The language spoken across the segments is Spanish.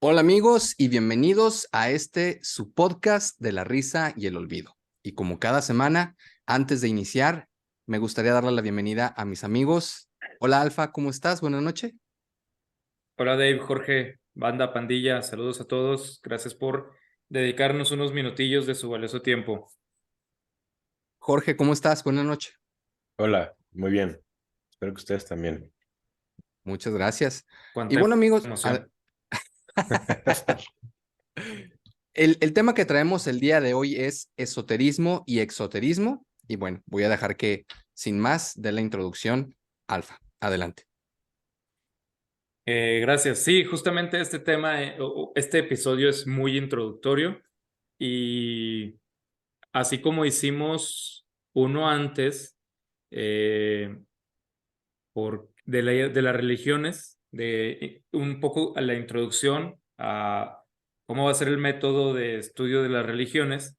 Hola amigos y bienvenidos a su podcast de la risa y el olvido. Y como cada semana, antes de iniciar, me gustaría darle la bienvenida a mis amigos. Hola Alfa, ¿cómo estás? Buenas noches. Hola Dave, Jorge, banda, pandilla, saludos a todos. Gracias por dedicarnos unos minutillos de su valioso tiempo. Jorge, ¿cómo estás? Buenas noches. Hola, muy bien. Espero que ustedes también. Muchas gracias. Y Cuánta bueno amigos, emoción. el tema que traemos el día de hoy es esoterismo y exoterismo. Y bueno, voy a dejar que, sin más, de la introducción, Alfa. Adelante. Gracias. Sí, justamente este tema, este episodio es muy introductorio y así como hicimos uno antes de las religiones, un poco a la introducción a cómo va a ser el método de estudio de las religiones.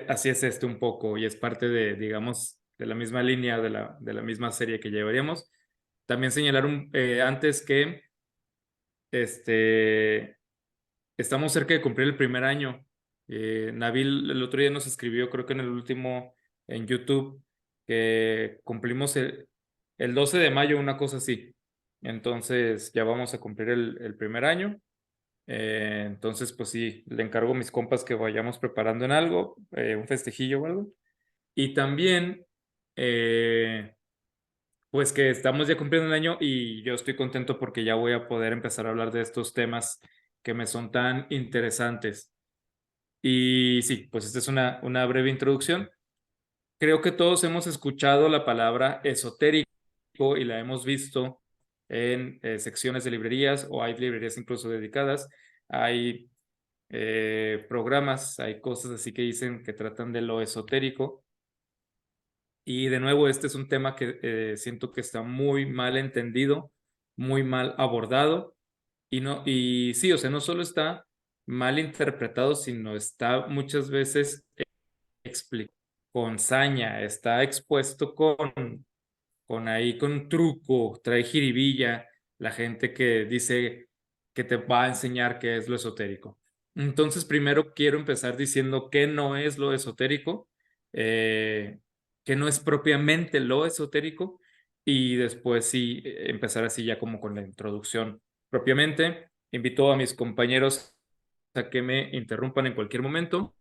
Así es este un poco y es parte de, digamos, de la misma línea, de la misma serie que llevaríamos. También señalar antes que este, estamos cerca de cumplir el primer año. Nabil el otro día nos escribió, creo que en el último, en YouTube, que cumplimos el 12 de mayo, una cosa así. Entonces ya vamos a cumplir el primer año. Entonces, pues sí, le encargo a mis compas que vayamos preparando en algo, un festejillo o algo. Y también, pues que estamos ya cumpliendo el año y yo estoy contento porque ya voy a poder empezar a hablar de estos temas que me son tan interesantes. Y sí, pues esta es una breve introducción. Creo que todos hemos escuchado la palabra esotérico y la hemos visto en secciones de librerías o hay librerías incluso dedicadas. Hay programas, hay cosas así que dicen que tratan de lo esotérico. Y de nuevo, este es un tema que siento que está muy mal entendido, muy mal abordado. Y sí, o sea, no solo está mal interpretado, sino está muchas veces explicado con saña, está expuesto con ahí, con truco, trae jiribilla, la gente que dice que te va a enseñar qué es lo esotérico. Entonces, primero quiero empezar diciendo qué no es lo esotérico, eh, qué no es propiamente lo esotérico, y después sí empezar así ya como con la introducción propiamente. Invito a mis compañeros a que me interrumpan en cualquier momento.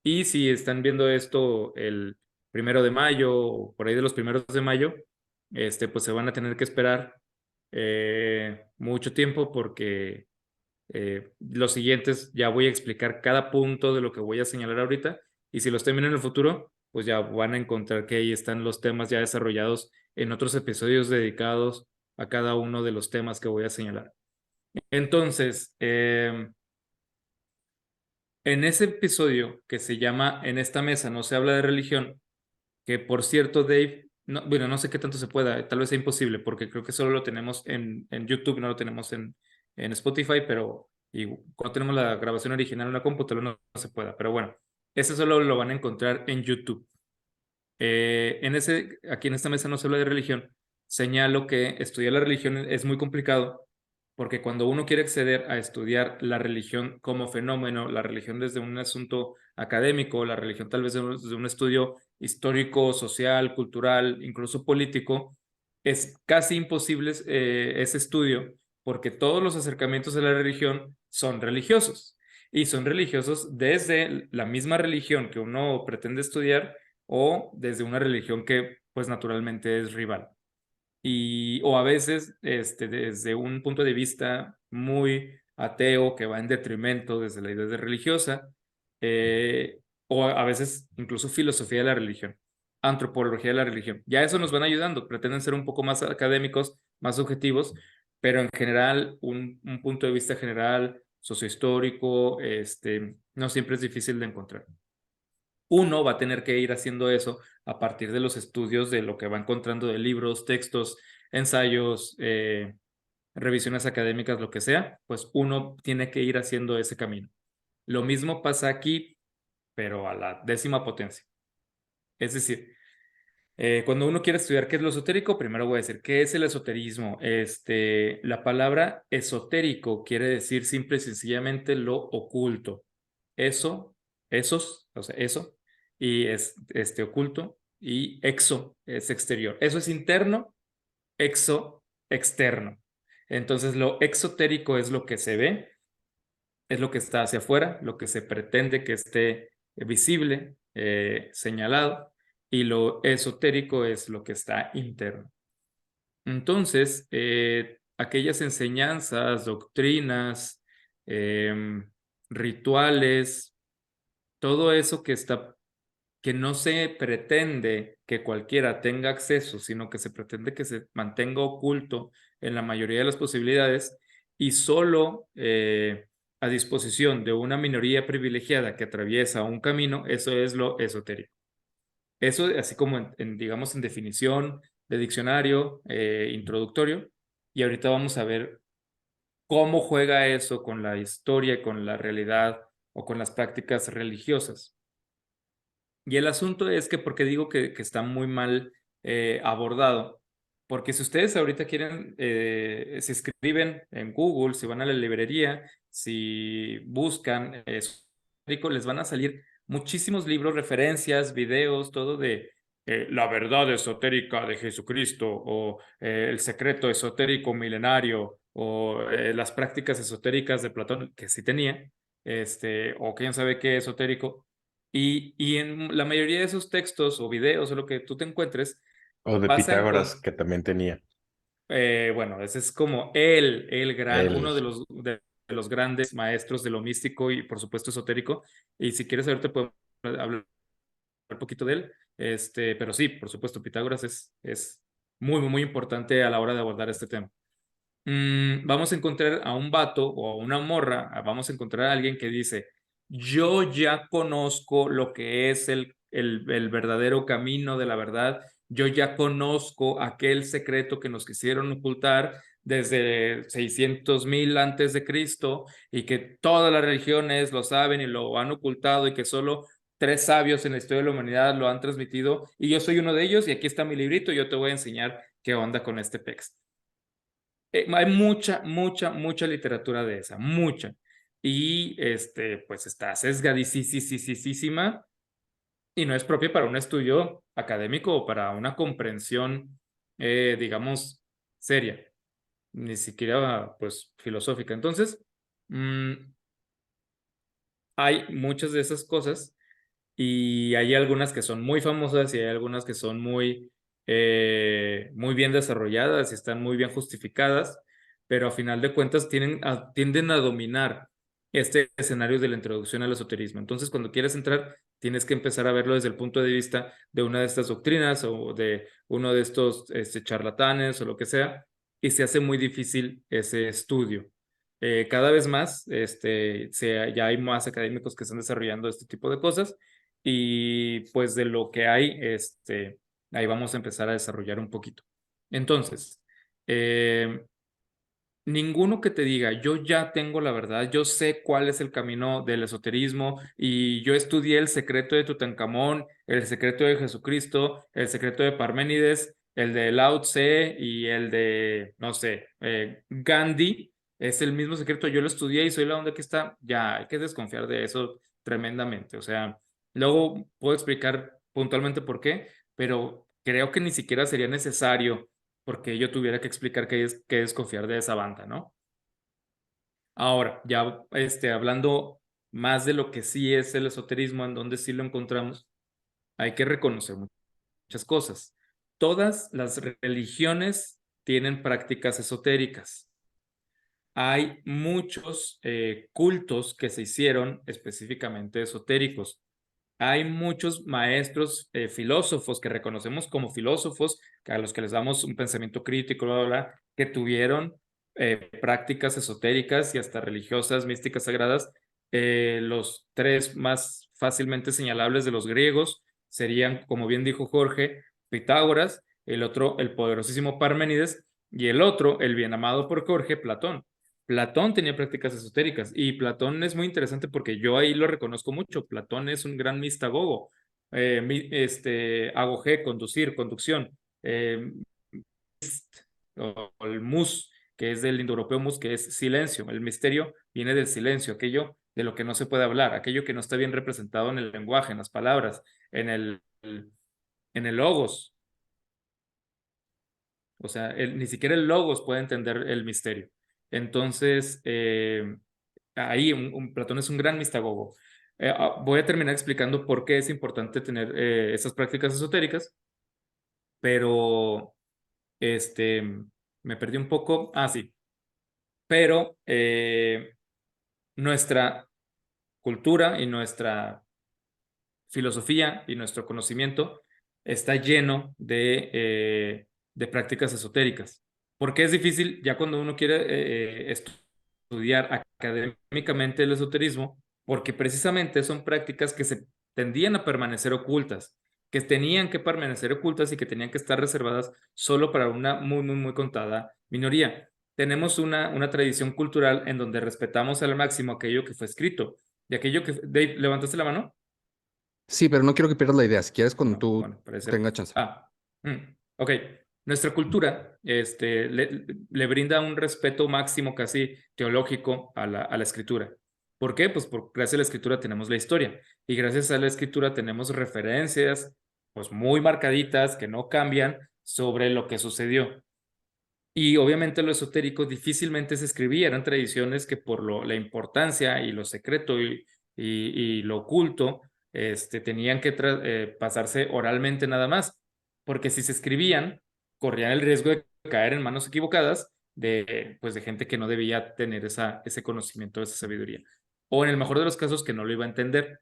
Y si están viendo esto el 1 de mayo o por ahí de los primeros de mayo, pues se van a tener que esperar mucho tiempo porque los siguientes ya voy a explicar cada punto de lo que voy a señalar ahorita. Y si los están viendo en el futuro, pues ya van a encontrar que ahí están los temas ya desarrollados en otros episodios dedicados a cada uno de los temas que voy a señalar. Entonces, en ese episodio que se llama En esta mesa no se habla de religión, que por cierto, Dave, no, bueno, no sé qué tanto se pueda, tal vez sea imposible, porque creo que solo lo tenemos en YouTube, no lo tenemos en Spotify, pero y cuando tenemos la grabación original en la computadora no se pueda. Pero bueno, ese solo lo van a encontrar en YouTube. Aquí en esta mesa no se habla de religión. Señalo que estudiar la religión es muy complicado porque cuando uno quiere acceder a estudiar la religión como fenómeno, la religión desde un asunto académico, la religión tal vez desde un estudio histórico, social, cultural, incluso político, es casi imposible ese estudio porque todos los acercamientos a la religión son religiosos y son religiosos desde la misma religión que uno pretende estudiar o desde una religión que pues naturalmente es rival. O a veces desde un punto de vista muy ateo que va en detrimento desde la idea de religiosa, o a veces incluso filosofía de la religión, antropología de la religión. Ya eso nos van ayudando, pretenden ser un poco más académicos, más objetivos, pero en general un punto de vista general, sociohistórico, no siempre es difícil de encontrar. Uno va a tener que ir haciendo eso a partir de los estudios de lo que va encontrando de libros, textos, ensayos, revisiones académicas, lo que sea, pues uno tiene que ir haciendo ese camino. Lo mismo pasa aquí, pero a la 10ª potencia. Es decir, Cuando uno quiere estudiar qué es lo esotérico, primero voy a decir qué es el esoterismo. La palabra esotérico quiere decir simple y sencillamente lo oculto. O sea, eso, y es oculto, y exo es exterior. Eso es interno, exo, externo. Entonces, lo exotérico es lo que se ve, es lo que está hacia afuera, lo que se pretende que esté visible, señalado, y lo esotérico es lo que está interno. Entonces, aquellas enseñanzas, doctrinas, rituales, todo eso que no se pretende que cualquiera tenga acceso, sino que se pretende que se mantenga oculto en la mayoría de las posibilidades y solo a disposición de una minoría privilegiada que atraviesa un camino, eso es lo esotérico. Eso así como digamos en definición de diccionario introductorio, y ahorita vamos a ver cómo juega eso con la historia, con la realidad o con las prácticas religiosas. Y el asunto es que, porque digo que está muy mal abordado, porque si ustedes ahorita quieren, si escriben en Google, si van a la librería, si buscan les van a salir muchísimos libros, referencias, videos, todo de la verdad esotérica de Jesucristo o el secreto esotérico milenario o las prácticas esotéricas de Platón, que sí tenía, o quién sabe qué esotérico. Y en la mayoría de esos textos o videos o lo que tú te encuentres, O de vas a Pitágoras, encontrar, que también tenía. bueno, ese es como Él. uno de los grandes maestros de lo místico y por supuesto esotérico. Y si quieres saber, te puedo hablar un poquito de él. Pero sí, por supuesto, Pitágoras es muy, muy importante a la hora de abordar este tema. Vamos a encontrar a un vato o a una morra, vamos a encontrar a alguien que dice, yo ya conozco lo que es el verdadero camino de la verdad, yo ya conozco aquel secreto que nos quisieron ocultar desde 600,000 antes de Cristo y que todas las religiones lo saben y lo han ocultado y que solo 3 sabios en la historia de la humanidad lo han transmitido y yo soy uno de ellos y aquí está mi librito y yo te voy a enseñar qué onda con este texto. Hay mucha, mucha, mucha literatura de esa, mucha. Y pues está sesgadísima y no es propia para un estudio académico o para una comprensión, digamos, seria, ni siquiera, pues, filosófica. Entonces, hay muchas de esas cosas y hay algunas que son muy famosas y hay algunas que son muy bien desarrolladas y están muy bien justificadas, pero a final de cuentas tienden a dominar este escenario de la introducción al esoterismo. Entonces, cuando quieres entrar, tienes que empezar a verlo desde el punto de vista de una de estas doctrinas o de uno de estos charlatanes o lo que sea, y se hace muy difícil ese estudio. Cada vez más, ya hay más académicos que están desarrollando este tipo de cosas y pues de lo que hay, ahí vamos a empezar a desarrollar un poquito. Entonces, ninguno que te diga, yo ya tengo la verdad, yo sé cuál es el camino del esoterismo y yo estudié el secreto de Tutankamón, el secreto de Jesucristo, el secreto de Parménides, el de Lao Tse y el de, no sé, Gandhi, es el mismo secreto, yo lo estudié y soy la onda que está, ya hay que desconfiar de eso tremendamente, o sea, luego puedo explicar puntualmente por qué, pero creo que ni siquiera sería necesario porque yo tuviera que explicar qué es que desconfiar de esa banda, ¿no? Ahora, ya hablando más de lo que sí es el esoterismo, en donde sí lo encontramos, hay que reconocer muchas cosas. Todas las religiones tienen prácticas esotéricas. Hay muchos cultos que se hicieron específicamente esotéricos. Hay muchos maestros filósofos que reconocemos como filósofos, a los que les damos un pensamiento crítico, bla, bla, bla, que tuvieron prácticas esotéricas y hasta religiosas, místicas, sagradas. Los 3 más fácilmente señalables de los griegos serían, como bien dijo Jorge, Pitágoras, el otro, el poderosísimo Parménides, y el otro, el bien amado por Jorge, Platón. Platón tenía prácticas esotéricas y Platón es muy interesante porque yo ahí lo reconozco mucho. Platón es un gran mistagogo. agogé, conducir, conducción, o el mus, que es del indoeuropeo mus, que es silencio. El misterio viene del silencio, aquello de lo que no se puede hablar, aquello que no está bien representado en el lenguaje, en las palabras, en el logos. O sea, ni siquiera el logos puede entender el misterio. Entonces, ahí Platón es un gran mistagogo. Voy a terminar explicando por qué es importante tener esas prácticas esotéricas, pero me perdí un poco. Ah, sí. Pero nuestra cultura y nuestra filosofía y nuestro conocimiento está lleno de prácticas esotéricas. ¿Por qué es difícil ya cuando uno quiere estudiar académicamente el esoterismo? Porque precisamente son prácticas que se tendían a permanecer ocultas, que tenían que permanecer ocultas y que tenían que estar reservadas solo para una muy, muy, muy contada minoría. Tenemos una tradición cultural en donde respetamos al máximo aquello que fue escrito. Y aquello que... Dave, ¿levantaste la mano? Sí, pero no quiero que pierdas la idea. Si quieres, cuando No, tú bueno, parece. tengas chance. Ok. Nuestra cultura le brinda un respeto máximo, casi teológico, a la escritura. ¿Por qué? Pues porque gracias a la escritura tenemos la historia. Y gracias a la escritura tenemos referencias, pues muy marcaditas, que no cambian sobre lo que sucedió. Y obviamente lo esotérico difícilmente se escribía, eran tradiciones que por la importancia y lo secreto y lo oculto, tenían que pasarse oralmente nada más, porque si se escribían, corrían el riesgo de caer en manos equivocadas pues de gente que no debía tener ese conocimiento, esa sabiduría. O en el mejor de los casos, que no lo iba a entender.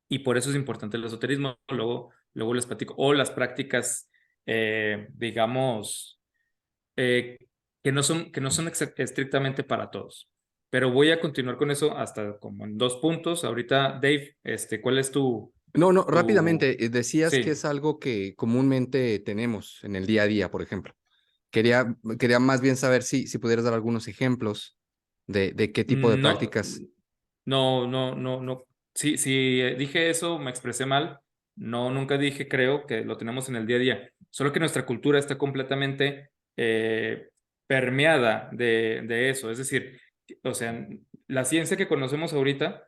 Y por eso es importante el esoterismo. Luego les platico. O las prácticas, digamos, eh, que no son estrictamente para todos. Pero voy a continuar con eso hasta como en 2 puntos. Ahorita, Dave, ¿cuál es No, no, tu... rápidamente, decías que es Sí. algo que comúnmente tenemos en el día a día, por ejemplo. Quería más bien saber si pudieras dar algunos ejemplos de qué tipo de No, prácticas. no. Sí, si dije eso, me expresé mal. No, nunca dije, creo que lo tenemos en el día a día. Solo que nuestra cultura está completamente permeada de eso. Es decir, o sea, la ciencia que conocemos ahorita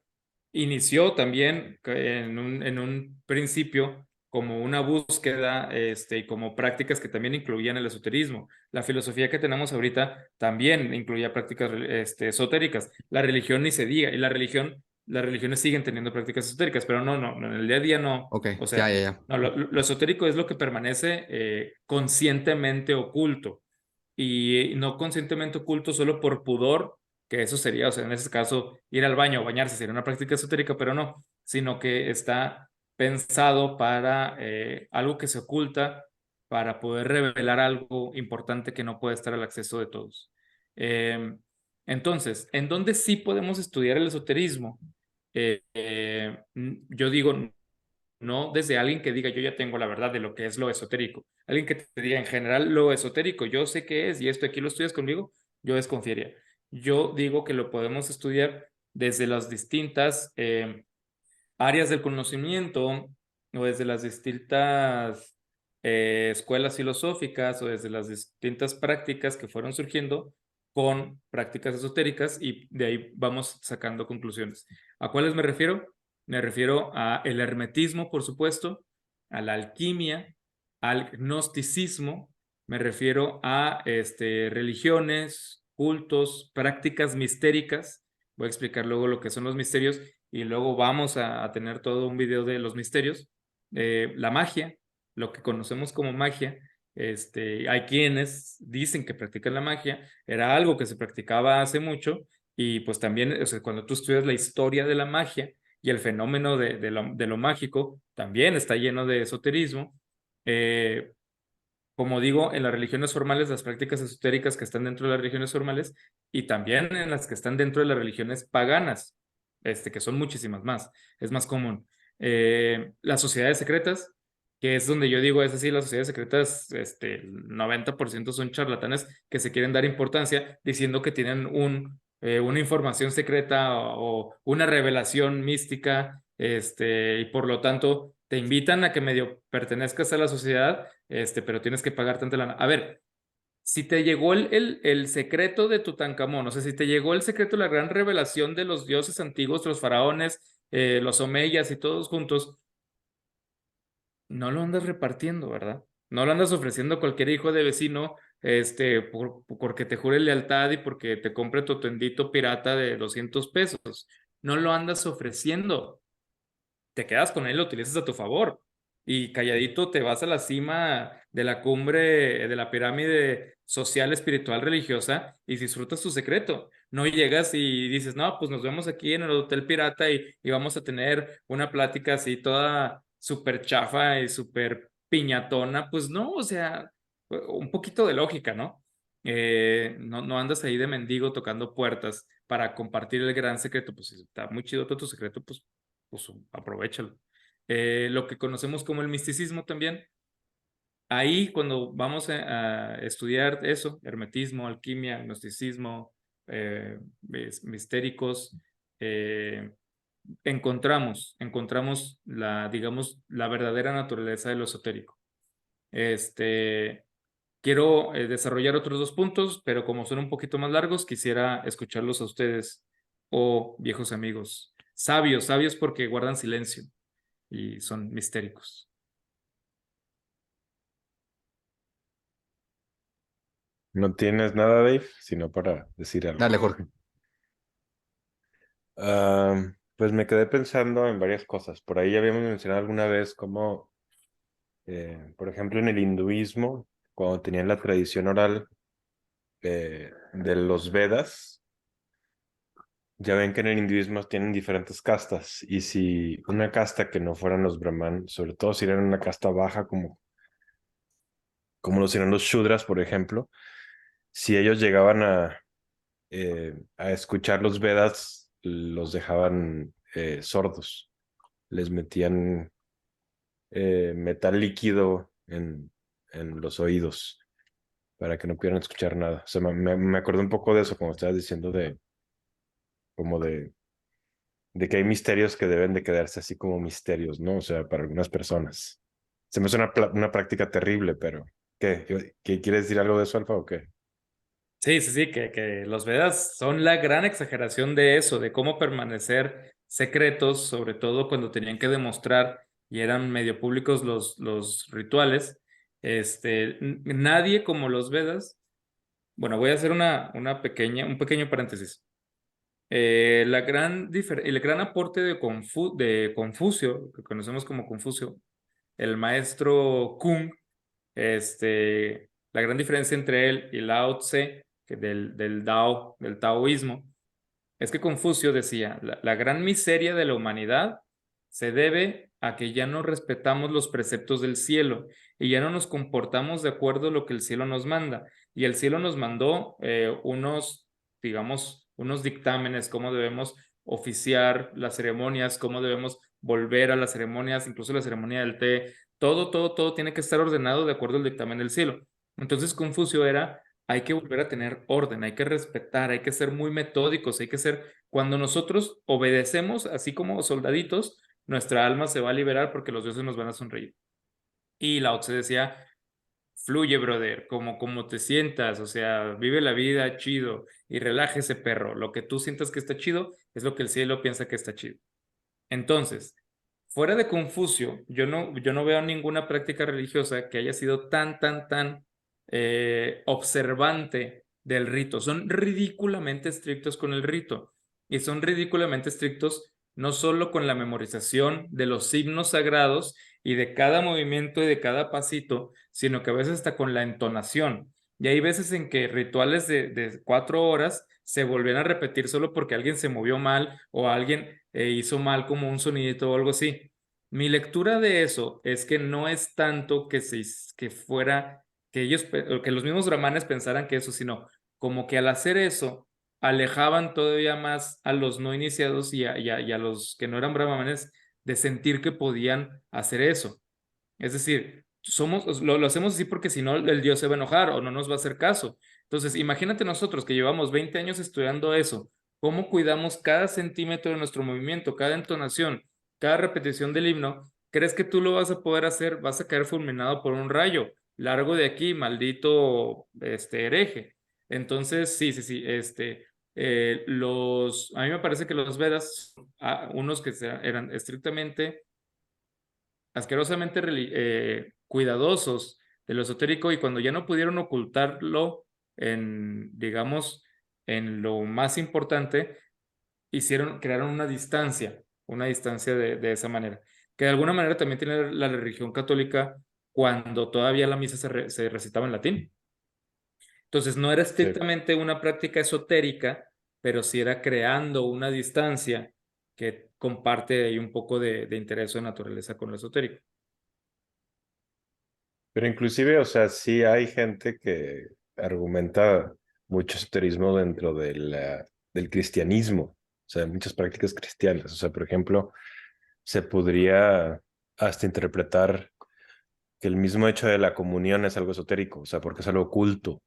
inició también en un principio como una búsqueda y como prácticas que también incluían el esoterismo. La filosofía que tenemos ahorita también incluía prácticas esotéricas. La religión ni se diga, y las religiones siguen teniendo prácticas esotéricas, pero no, en el día a día no. Ok, O ya, sea, ya, ya. no, lo esotérico es lo que permanece conscientemente oculto y no conscientemente oculto solo por pudor, que eso sería, o sea, en ese caso, ir al baño o bañarse sería una práctica esotérica, pero no, sino que está pensado para algo que se oculta, para poder revelar algo importante que no puede estar al acceso de todos. Entonces, ¿en dónde sí podemos estudiar el esoterismo? Yo digo, no desde alguien que diga yo ya tengo la verdad de lo que es lo esotérico. Alguien que te diga en general lo esotérico, yo sé qué es y esto aquí lo estudias conmigo, yo desconfiaría. Yo digo que lo podemos estudiar desde las distintas áreas del conocimiento o desde las distintas escuelas filosóficas o desde las distintas prácticas que fueron surgiendo con prácticas esotéricas y de ahí vamos sacando conclusiones. ¿A cuáles me refiero? Me refiero a el hermetismo, por supuesto, a la alquimia, al gnosticismo, me refiero a religiones, cultos, prácticas mistéricas. Voy a explicar luego lo que son los misterios y luego vamos a tener todo un video de los misterios. La magia, lo que conocemos como magia, hay quienes dicen que practican la magia, era algo que se practicaba hace mucho y pues también, o sea, cuando tú estudias la historia de la magia y el fenómeno de lo mágico, también está lleno de esoterismo. Como digo, en las religiones formales, las prácticas esotéricas que están dentro de las religiones formales y también en las que están dentro de las religiones paganas, que son muchísimas más, es más común. Las sociedades secretas, que es donde yo digo, es así, las sociedades secretas, el 90% son charlatanes que se quieren dar importancia diciendo que tienen una información secreta o una revelación mística, y por lo tanto te invitan a que medio pertenezcas a la sociedad, pero tienes que pagar tanta lana. A ver, si te llegó el secreto de Tutankamón, o sea, si te llegó el secreto, la gran revelación de los dioses antiguos, los faraones, los omeyas y todos juntos, no lo andas repartiendo, ¿verdad? No lo andas ofreciendo a cualquier hijo de vecino, porque te jure lealtad y porque te compre tu tendito pirata de 200 pesos. No lo andas ofreciendo. Te quedas con él, lo utilizas a tu favor. Y calladito te vas a la cima de la cumbre de la pirámide social, espiritual, religiosa y disfrutas tu secreto. No llegas y dices, no, pues nos vemos aquí en el Hotel Pirata y vamos a tener una plática así toda súper chafa y súper piñatona. Pues no, o sea, un poquito de lógica, ¿no? No andas ahí de mendigo tocando puertas para compartir el gran secreto. Pues si está muy chido todo tu secreto, pues aprovéchalo. Lo que conocemos como el misticismo también. Ahí cuando vamos a estudiar eso, hermetismo, alquimia, gnosticismo, mistéricos, encontramos digamos, la verdadera naturaleza de lo esotérico. Quiero desarrollar otros 2 puntos, pero como son un poquito más largos, quisiera escucharlos a ustedes, viejos amigos. Sabios porque guardan silencio y son mistéricos. No tienes nada, Dave, sino para decir algo. Dale, Jorge. Pues me quedé pensando en varias cosas. Por ahí ya habíamos mencionado alguna vez cómo, por ejemplo, en el hinduismo, cuando tenían la tradición oral de los Vedas, ya ven que en el hinduismo tienen diferentes castas. Y si una casta que no fueran los brahman, sobre todo si eran una casta baja como lo serían los shudras, por ejemplo, si ellos llegaban a escuchar los Vedas, los dejaban sordos, les metían metal líquido en los oídos para que no pudieran escuchar nada. O sea, me acordé un poco de eso, como estabas diciendo, como de que hay misterios que deben de quedarse así como misterios, ¿no? O sea, para algunas personas. Se me hace una práctica terrible, pero ¿qué quieres decir algo de eso, Alfa, o qué? Sí, que los Vedas son la gran exageración de eso, de cómo permanecer secretos, sobre todo cuando tenían que demostrar y eran medio públicos los rituales. Nadie como los Vedas. Bueno, voy a hacer un pequeño paréntesis. El gran aporte de Confucio, que conocemos como Confucio, el maestro Kung, la gran diferencia entre él y Lao Tse, del Dao, del taoísmo, es que Confucio decía, la gran miseria de la humanidad se debe a que ya no respetamos los preceptos del cielo y ya no nos comportamos de acuerdo a lo que el cielo nos manda. Y el cielo nos mandó digamos, unos dictámenes, cómo debemos oficiar las ceremonias, cómo debemos volver a las ceremonias, incluso la ceremonia del té. Todo tiene que estar ordenado de acuerdo al dictamen del cielo. Entonces Confucio era, hay que volver a tener orden, hay que respetar, hay que ser muy metódicos, cuando nosotros obedecemos, así como soldaditos, nuestra alma se va a liberar porque los dioses nos van a sonreír. Y Lao Tse decía, fluye, brother, como te sientas, o sea, vive la vida chido y relájese, perro. Lo que tú sientas que está chido es lo que el cielo piensa que está chido. Entonces, fuera de Confucio, yo no veo ninguna práctica religiosa que haya sido tan observante del rito. Son ridículamente estrictos con el rito y son ridículamente estrictos no solo con la memorización de los himnos sagrados y de cada movimiento y de cada pasito, sino que a veces hasta con la entonación. Y hay veces en que rituales de 4 horas se volvían a repetir solo porque alguien se movió mal o alguien hizo mal como un sonidito o algo así. Mi lectura de eso es que no es tanto que que los mismos brahmanes pensaran que eso, sino como que al hacer eso alejaban todavía más a los no iniciados y a los que no eran brahmanes de sentir que podían hacer eso. Es decir, lo hacemos así porque si no el Dios se va a enojar o no nos va a hacer caso. Entonces, imagínate nosotros que llevamos 20 años estudiando eso, cómo cuidamos cada centímetro de nuestro movimiento, cada entonación, cada repetición del himno, ¿crees que tú lo vas a poder hacer? Vas a caer fulminado por un rayo. Largo de aquí, maldito hereje. Entonces, sí, a mí me parece que los Vedas, unos que eran estrictamente, asquerosamente cuidadosos de lo esotérico, y cuando ya no pudieron ocultarlo digamos, en lo más importante, crearon una distancia de esa manera, que de alguna manera también tiene la religión católica cuando todavía la misa se recitaba en latín. Entonces no era Sí. estrictamente una práctica esotérica, pero sí era creando una distancia que comparte ahí un poco de interés de naturaleza con lo esotérico. Pero inclusive, o sea, sí hay gente que argumenta mucho esoterismo dentro del cristianismo, o sea, muchas prácticas cristianas. O sea, por ejemplo, se podría hasta interpretar que el mismo hecho de la comunión es algo esotérico, o sea, porque es algo oculto.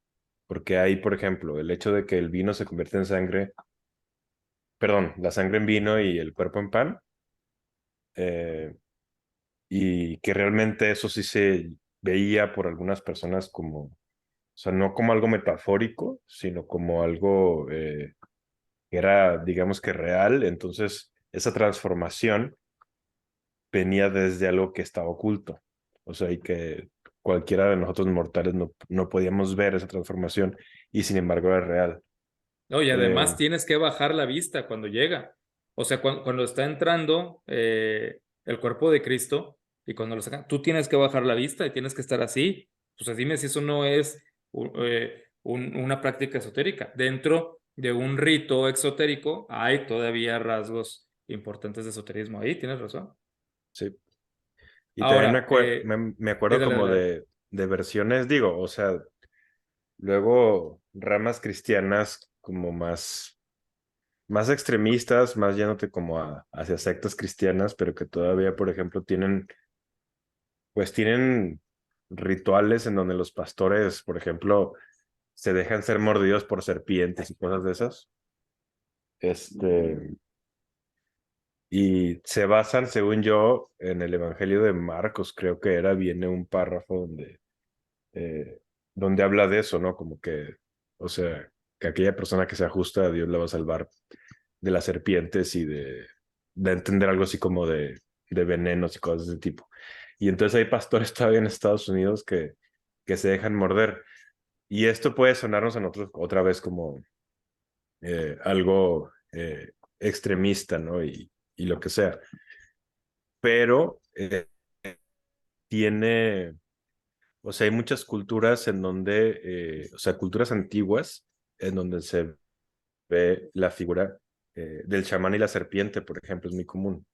Porque hay, por ejemplo, el hecho de que el vino se convierte en sangre, perdón, la sangre en vino y el cuerpo en pan, eh, y que realmente eso sí se veía por algunas personas como, o sea, no como algo metafórico, sino como algo que era, digamos que real. Entonces, esa transformación venía desde algo que estaba oculto. O sea, y que cualquiera de nosotros mortales no podíamos ver esa transformación y sin embargo era real. No, y además Eh, tienes que bajar la vista cuando llega. O sea, cuando está entrando el cuerpo de Cristo y cuando lo sacan, tú tienes que bajar la vista y tienes que estar así. Pues dime si eso no es una práctica esotérica. Dentro de un rito exotérico hay todavía rasgos importantes de esoterismo ahí, tienes razón. sí. Y también Ahora, me sí, acuerdo dale, como dale. de versiones, digo, o sea, luego ramas cristianas como más extremistas, más yéndote como hacia sectas cristianas, pero que todavía, por ejemplo, tienen rituales en donde los pastores, por ejemplo, se dejan ser mordidos por serpientes y cosas de esas. Este, y se basan, según yo, en el Evangelio de Marcos, creo que viene un párrafo eh, donde habla de eso, ¿no? Como que, o sea, que aquella persona que se ajusta a Dios la va a salvar de las serpientes y de entender algo así como de venenos y cosas de ese tipo. Y entonces hay pastores todavía en Estados Unidos que se dejan morder. Y esto puede sonarnos a nosotros otra vez como algo extremista, ¿no? Y lo que sea. Pero tiene, o sea, hay muchas culturas en donde, o sea, culturas antiguas, en donde se ve la figura del chamán y la serpiente, por ejemplo, es muy común.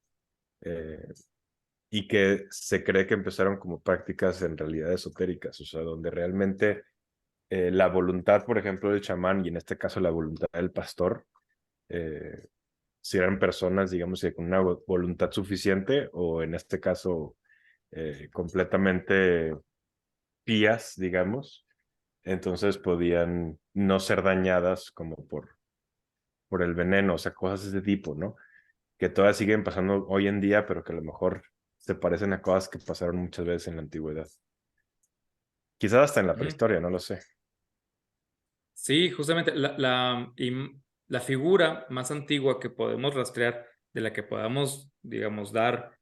Eh, y que se cree que empezaron como prácticas en realidad esotéricas, o sea, donde realmente la voluntad, por ejemplo, del chamán y en este caso la voluntad del pastor, eh, si eran personas, digamos, que con una voluntad suficiente o en este caso completamente pías, digamos, entonces podían no ser dañadas como por el veneno, o sea, cosas de ese tipo, ¿no? Que todavía siguen pasando hoy en día, pero que a lo mejor se parecen a cosas que pasaron muchas veces en la antigüedad. Quizás hasta en la Ujú. prehistoria, no lo sé. Sí, justamente la figura más antigua que podemos rastrear, de la que podamos, digamos, dar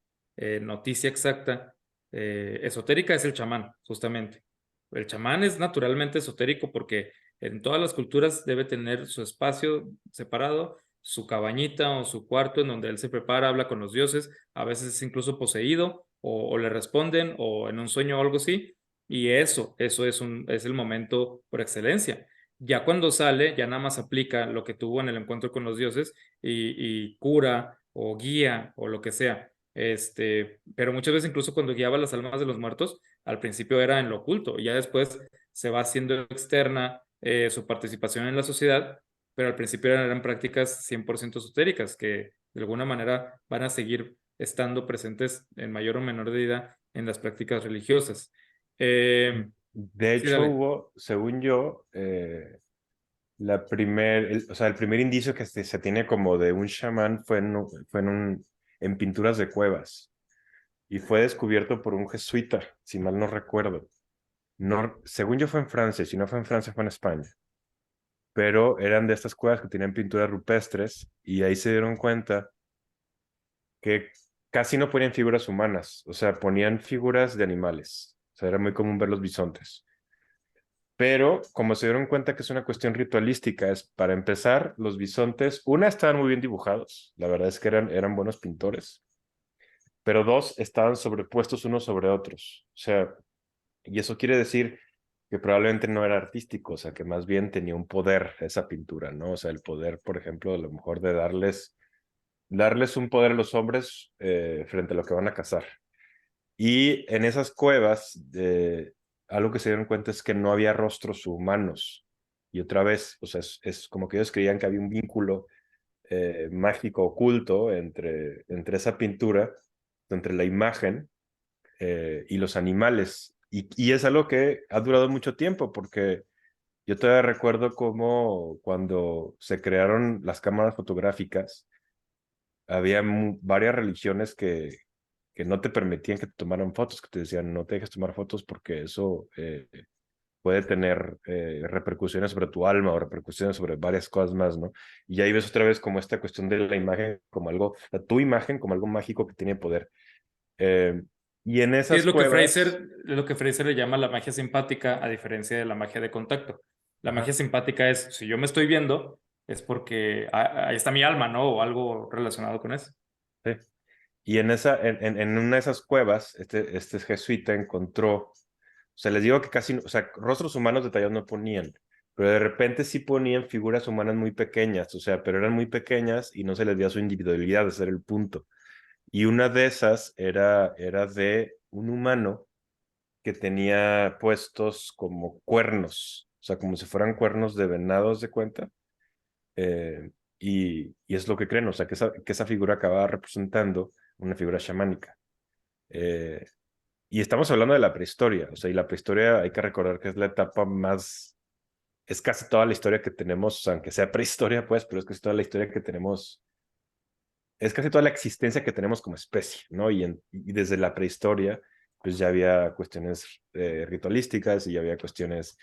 noticia exacta, esotérica, es el chamán, justamente. El chamán es naturalmente esotérico porque en todas las culturas debe tener su espacio separado, su cabañita o su cuarto en donde él se prepara, habla con los dioses, a veces es incluso poseído o le responden o en un sueño o algo así, y eso es el momento por excelencia. Ya cuando sale, ya nada más aplica lo que tuvo en el encuentro con los dioses y cura o guía o lo que sea. Pero muchas veces incluso cuando guiaba las almas de los muertos, al principio era en lo oculto y ya después se va haciendo externa su participación en la sociedad, pero al principio eran prácticas 100% esotéricas que de alguna manera van a seguir estando presentes en mayor o menor medida en las prácticas religiosas. De Sí, hecho, dale. hubo, según yo, o sea, el primer indicio que se tiene como de un chamán fue en pinturas de cuevas. y fue descubierto por un jesuita, si mal no recuerdo. No, según yo fue en Francia, si no fue en Francia fue en España, pero eran de estas cuevas que tenían pinturas rupestres y ahí se dieron cuenta que casi no ponían figuras humanas, o sea, ponían figuras de animales, o sea, era muy común ver los bisontes. Pero como se dieron cuenta que es una cuestión ritualística, es para empezar, los bisontes, una, estaban muy bien dibujados, la verdad es que eran buenos pintores, pero dos, estaban sobrepuestos unos sobre otros, o sea, y eso quiere decir que probablemente no era artístico, o sea, que más bien tenía un poder esa pintura, ¿no? O sea, el poder, por ejemplo, a lo mejor de darles un poder a los hombres frente a lo que van a cazar. Y en esas cuevas, algo que se dieron cuenta es que no había rostros humanos. Y otra vez, o sea, es como que ellos creían que había un vínculo mágico oculto entre esa pintura, entre la imagen y los animales. Y es algo que ha durado mucho tiempo, porque yo todavía recuerdo cómo cuando se crearon las cámaras fotográficas, había varias religiones que no te permitían que te tomaran fotos, que te decían no te dejes tomar fotos porque eso puede tener repercusiones sobre tu alma o repercusiones sobre varias cosas más, ¿no? Y ahí ves otra vez como esta cuestión de la imagen como algo, tu imagen como algo mágico que tiene poder. Eh, y en Sí, es esas lo que cuevas, Fraser le llama la magia simpática, a diferencia de la magia de contacto. La magia ajá, simpática es, si yo me estoy viendo, es porque ahí está mi alma, ¿no? O algo relacionado con eso. sí. Y en una de esas cuevas, este jesuita encontró, o sea, les digo que casi, o sea, rostros humanos detallados no ponían, pero de repente sí ponían figuras humanas muy pequeñas, o sea, pero eran muy pequeñas y no se les veía su individualidad, ese era el punto. Y una de esas era de un humano que tenía puestos como cuernos, o sea, como si fueran cuernos de venados de cuenta. Y es lo que creen, o sea, que esa figura acababa representando una figura chamánica. Eh, y estamos hablando de la prehistoria, o sea, y la prehistoria hay que recordar que es la etapa más, es casi toda la historia que tenemos, o sea, aunque sea prehistoria, pues, pero es casi toda la historia que tenemos, es casi toda la existencia que tenemos como especie, ¿no? Y desde la prehistoria, pues ya había cuestiones ritualísticas y ya había cuestiones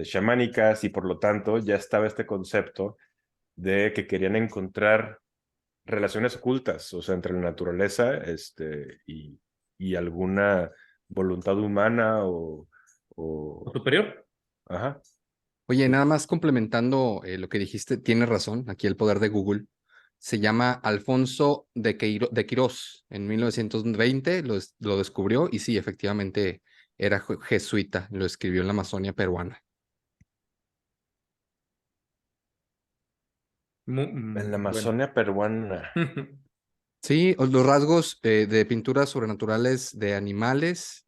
chamánicas y por lo tanto ya estaba este concepto de que querían encontrar relaciones ocultas, o sea, entre la naturaleza y alguna voluntad humana ¿O o superior? ajá, Oye, sí, nada más complementando lo que dijiste, tienes razón, aquí el poder de Google. Se llama Alfonso de Quirós. En 1920 lo descubrió y sí, efectivamente era jesuita, lo escribió en la Amazonia peruana. en la Bueno. Amazonia peruana. Sí, los rasgos de pinturas sobrenaturales de animales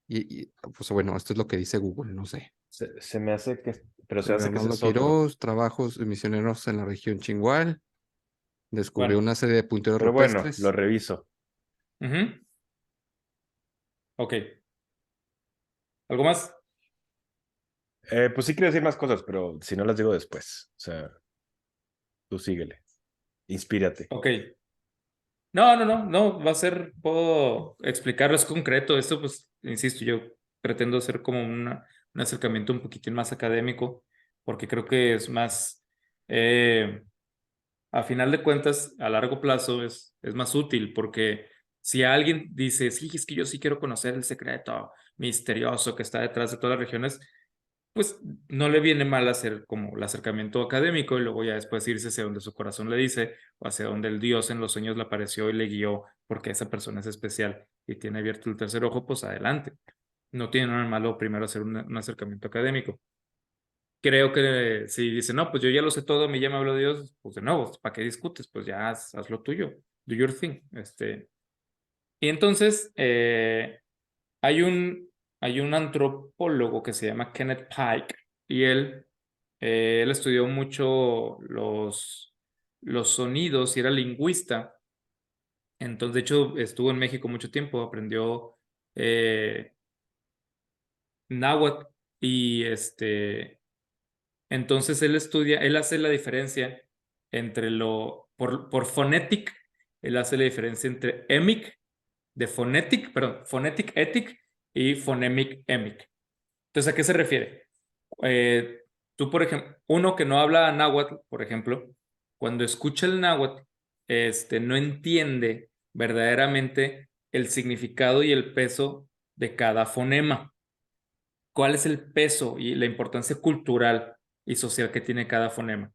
pues bueno, esto es lo que dice Google, no sé. Se me hace que, pero se hace que ese Bernardo es otro. Quirós, trabajos de misioneros en la región Chingual, descubrió Bueno. una serie de punteros Pero bueno, lo rupestres. reviso. Ujú. Ok. ¿Algo más? Pues sí quiero decir más cosas, pero si no las digo después. O sea, tú síguele. Inspírate. Ok. No, va a ser, puedo explicarlo, es concreto. Esto, pues, insisto, yo pretendo hacer como un acercamiento un poquitín más académico, porque creo que es más, a final de cuentas, a largo plazo es más útil, porque si alguien dice, sí, es que yo sí quiero conocer el secreto misterioso que está detrás de todas las regiones, pues no le viene mal hacer como el acercamiento académico y luego ya después irse hacia donde su corazón le dice o hacia donde el Dios en los sueños le apareció y le guió porque esa persona es especial y tiene abierto el tercer ojo, pues adelante. No tiene nada de malo primero hacer un acercamiento académico. Creo que si dice, no, pues yo ya lo sé todo, me llama habló Dios, pues de nuevo, ¿para qué discutes? Pues ya haz lo tuyo, do your thing. Y entonces, hay un antropólogo que se llama Kenneth Pike y él estudió mucho los sonidos y era lingüista. Entonces, de hecho, estuvo en México mucho tiempo, aprendió náhuatl y entonces él hace la diferencia por phonetic, él hace la diferencia entre emic de phonetic ethic y phonemic emic. Entonces, ¿a qué se refiere? Tú, por ejemplo, uno que no habla náhuatl, por ejemplo, cuando escucha el náhuatl, no entiende verdaderamente el significado y el peso de cada fonema. ¿Cuál es el peso y la importancia cultural y social que tiene cada fonema?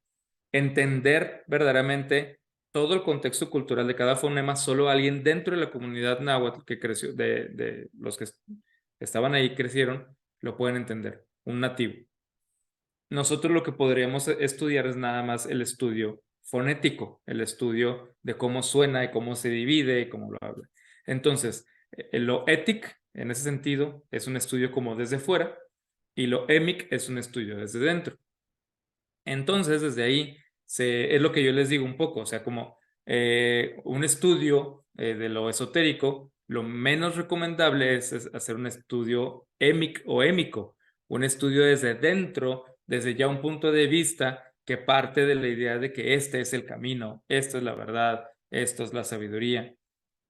Entender verdaderamente todo el contexto cultural de cada fonema, solo alguien dentro de la comunidad náhuatl que creció, de los que estaban ahí, crecieron, lo pueden entender, un nativo. Nosotros lo que podríamos estudiar es nada más el estudio fonético, el estudio de cómo suena y cómo se divide y cómo lo habla. Entonces, lo étic, en ese sentido, es un estudio como desde fuera y lo emic es un estudio desde dentro. Entonces, desde ahí es lo que yo les digo un poco, o sea, como un estudio de lo esotérico, lo menos recomendable es hacer un estudio emic o émico, un estudio desde dentro, desde ya un punto de vista que parte de la idea de que este es el camino, esto es la verdad, esto es la sabiduría.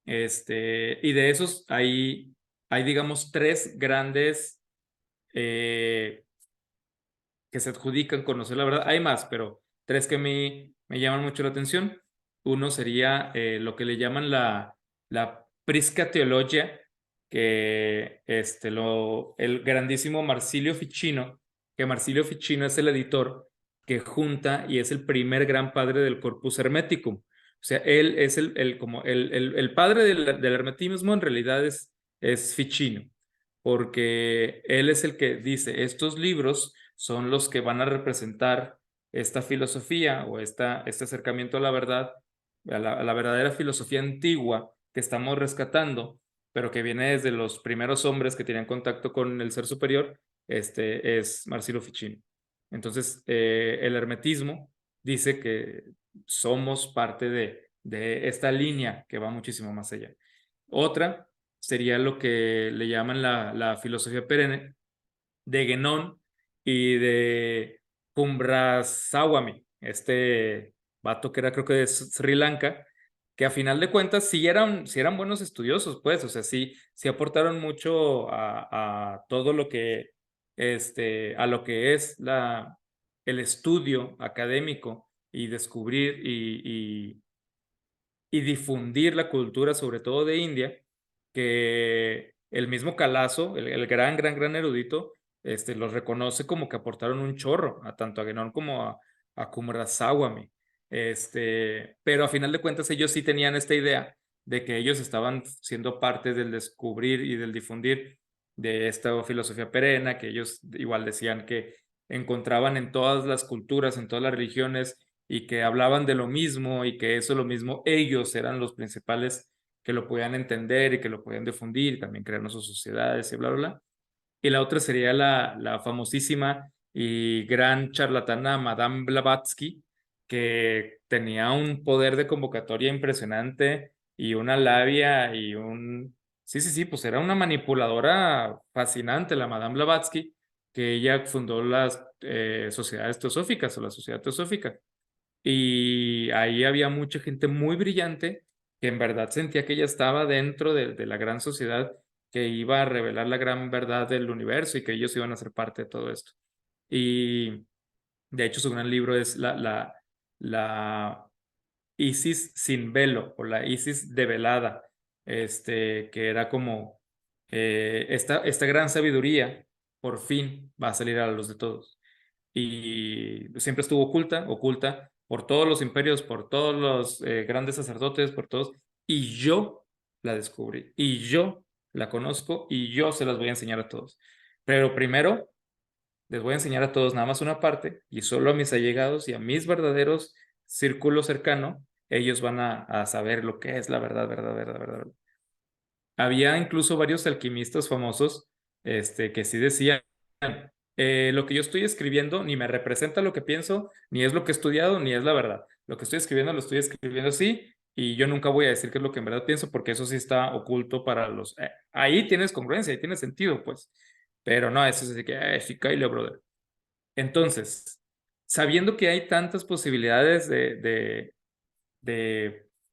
Y de esos hay digamos, tres grandes que se adjudican conocer la verdad. Hay más, pero tres que me llaman mucho la atención. Uno sería lo que le llaman la Prisca Teologia, que el grandísimo Marsilio Ficino, que Marsilio Ficino es el editor que junta y es el primer gran padre del Corpus Hermeticum. O sea, él es el padre del hermetismo, en realidad es Ficino, porque él es el que dice, estos libros son los que van a representar esta filosofía o este acercamiento a la verdad, a la verdadera filosofía antigua que estamos rescatando, pero que viene desde los primeros hombres que tenían contacto con el ser superior, es Marsilio Ficino. Entonces, el hermetismo dice que somos parte de esta línea que va muchísimo más allá. Otra sería lo que le llaman la filosofía perenne de Guénon y de Cumbrasáwamy, este vato que era creo que de Sri Lanka, que a final de cuentas sí eran buenos estudiosos, pues, o sea, sí aportaron mucho a todo lo que, a lo que es el estudio académico y descubrir y difundir la cultura, sobre todo de India, que el mismo Calazo, el gran erudito, los reconoce como que aportaron un chorro, tanto a Guénon como a Cumbrasáwamy. Pero a final de cuentas ellos sí tenían esta idea de que ellos estaban siendo parte del descubrir y del difundir de esta filosofía perenne, que ellos igual decían que encontraban en todas las culturas, en todas las religiones, y que hablaban de lo mismo y que eso lo mismo ellos eran los principales que lo podían entender y que lo podían difundir y también crear sus sociedades y bla, bla, bla. Y la otra sería la famosísima y gran charlatana Madame Blavatsky, que tenía un poder de convocatoria impresionante y una labia y un... Sí, pues era una manipuladora fascinante la Madame Blavatsky, que ella fundó las sociedades teosóficas o la sociedad teosófica. Y ahí había mucha gente muy brillante que en verdad sentía que ella estaba dentro de la gran sociedad que iba a revelar la gran verdad del universo y que ellos iban a ser parte de todo esto. Y de hecho su gran libro es la Isis sin velo o la Isis develada, que era como esta gran sabiduría por fin va a salir a la luz de todos. Y siempre estuvo oculta por todos los imperios, por todos los grandes sacerdotes, por todos, y yo la descubrí, y yo la conozco, y yo se las voy a enseñar a todos. Pero primero les voy a enseñar a todos nada más una parte, y solo a mis allegados y a mis verdaderos círculo cercano, ellos van a saber lo que es la verdad, verdad. Había incluso varios alquimistas famosos, que sí decían, lo que yo estoy escribiendo ni me representa lo que pienso, ni es lo que he estudiado, ni es la verdad. Lo que estoy escribiendo lo estoy escribiendo así, y yo nunca voy a decir qué es lo que en verdad pienso, porque eso sí está oculto para los... ahí tienes congruencia, ahí tiene sentido, pues. Pero no, eso es así que, sí, Kyle, brother. Entonces, sabiendo que hay tantas posibilidades de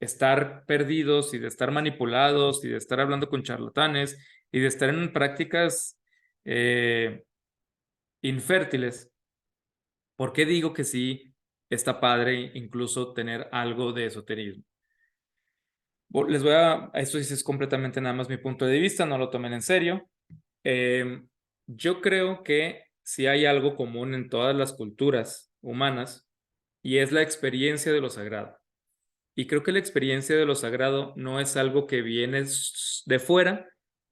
estar perdidos y de estar manipulados y de estar hablando con charlatanes y de estar en prácticas infértiles. ¿Por qué digo que sí está padre incluso tener algo de esoterismo? Les voy esto sí es completamente nada más mi punto de vista, no lo tomen en serio. Yo creo que sí hay algo común en todas las culturas humanas y es la experiencia de lo sagrado. Y creo que la experiencia de lo sagrado no es algo que viene de fuera,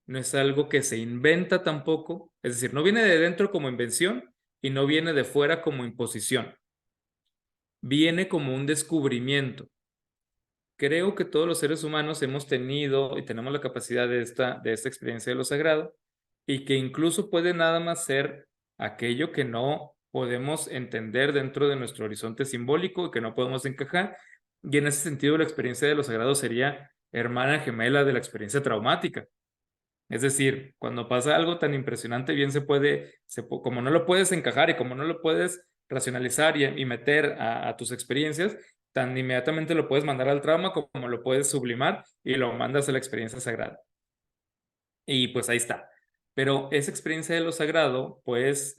no es algo que se inventa tampoco, es decir, no viene de dentro como invención y no viene de fuera como imposición, viene como un descubrimiento. Creo que todos los seres humanos hemos tenido y tenemos la capacidad de esta experiencia de lo sagrado y que incluso puede nada más ser aquello que no podemos entender dentro de nuestro horizonte simbólico y que no podemos encajar. Y en ese sentido, la experiencia de lo sagrado sería hermana gemela de la experiencia traumática. Es decir, cuando pasa algo tan impresionante, bien como no lo puedes encajar y como no lo puedes racionalizar y meter a tus experiencias, tan inmediatamente lo puedes mandar al trauma como lo puedes sublimar y lo mandas a la experiencia sagrada. Y pues ahí está. Pero esa experiencia de lo sagrado, pues,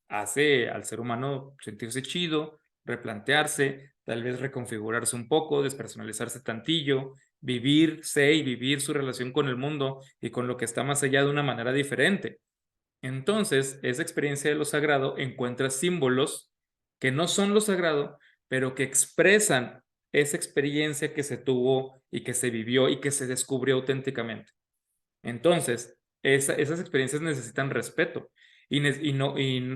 hace al ser humano sentirse chido, replantearse, tal vez reconfigurarse un poco, despersonalizarse tantillo, vivirse y vivir su relación con el mundo y con lo que está más allá de una manera diferente. Entonces, esa experiencia de lo sagrado encuentra símbolos que no son lo sagrado, pero que expresan esa experiencia que se tuvo y que se vivió y que se descubrió auténticamente. Entonces, esas experiencias necesitan respeto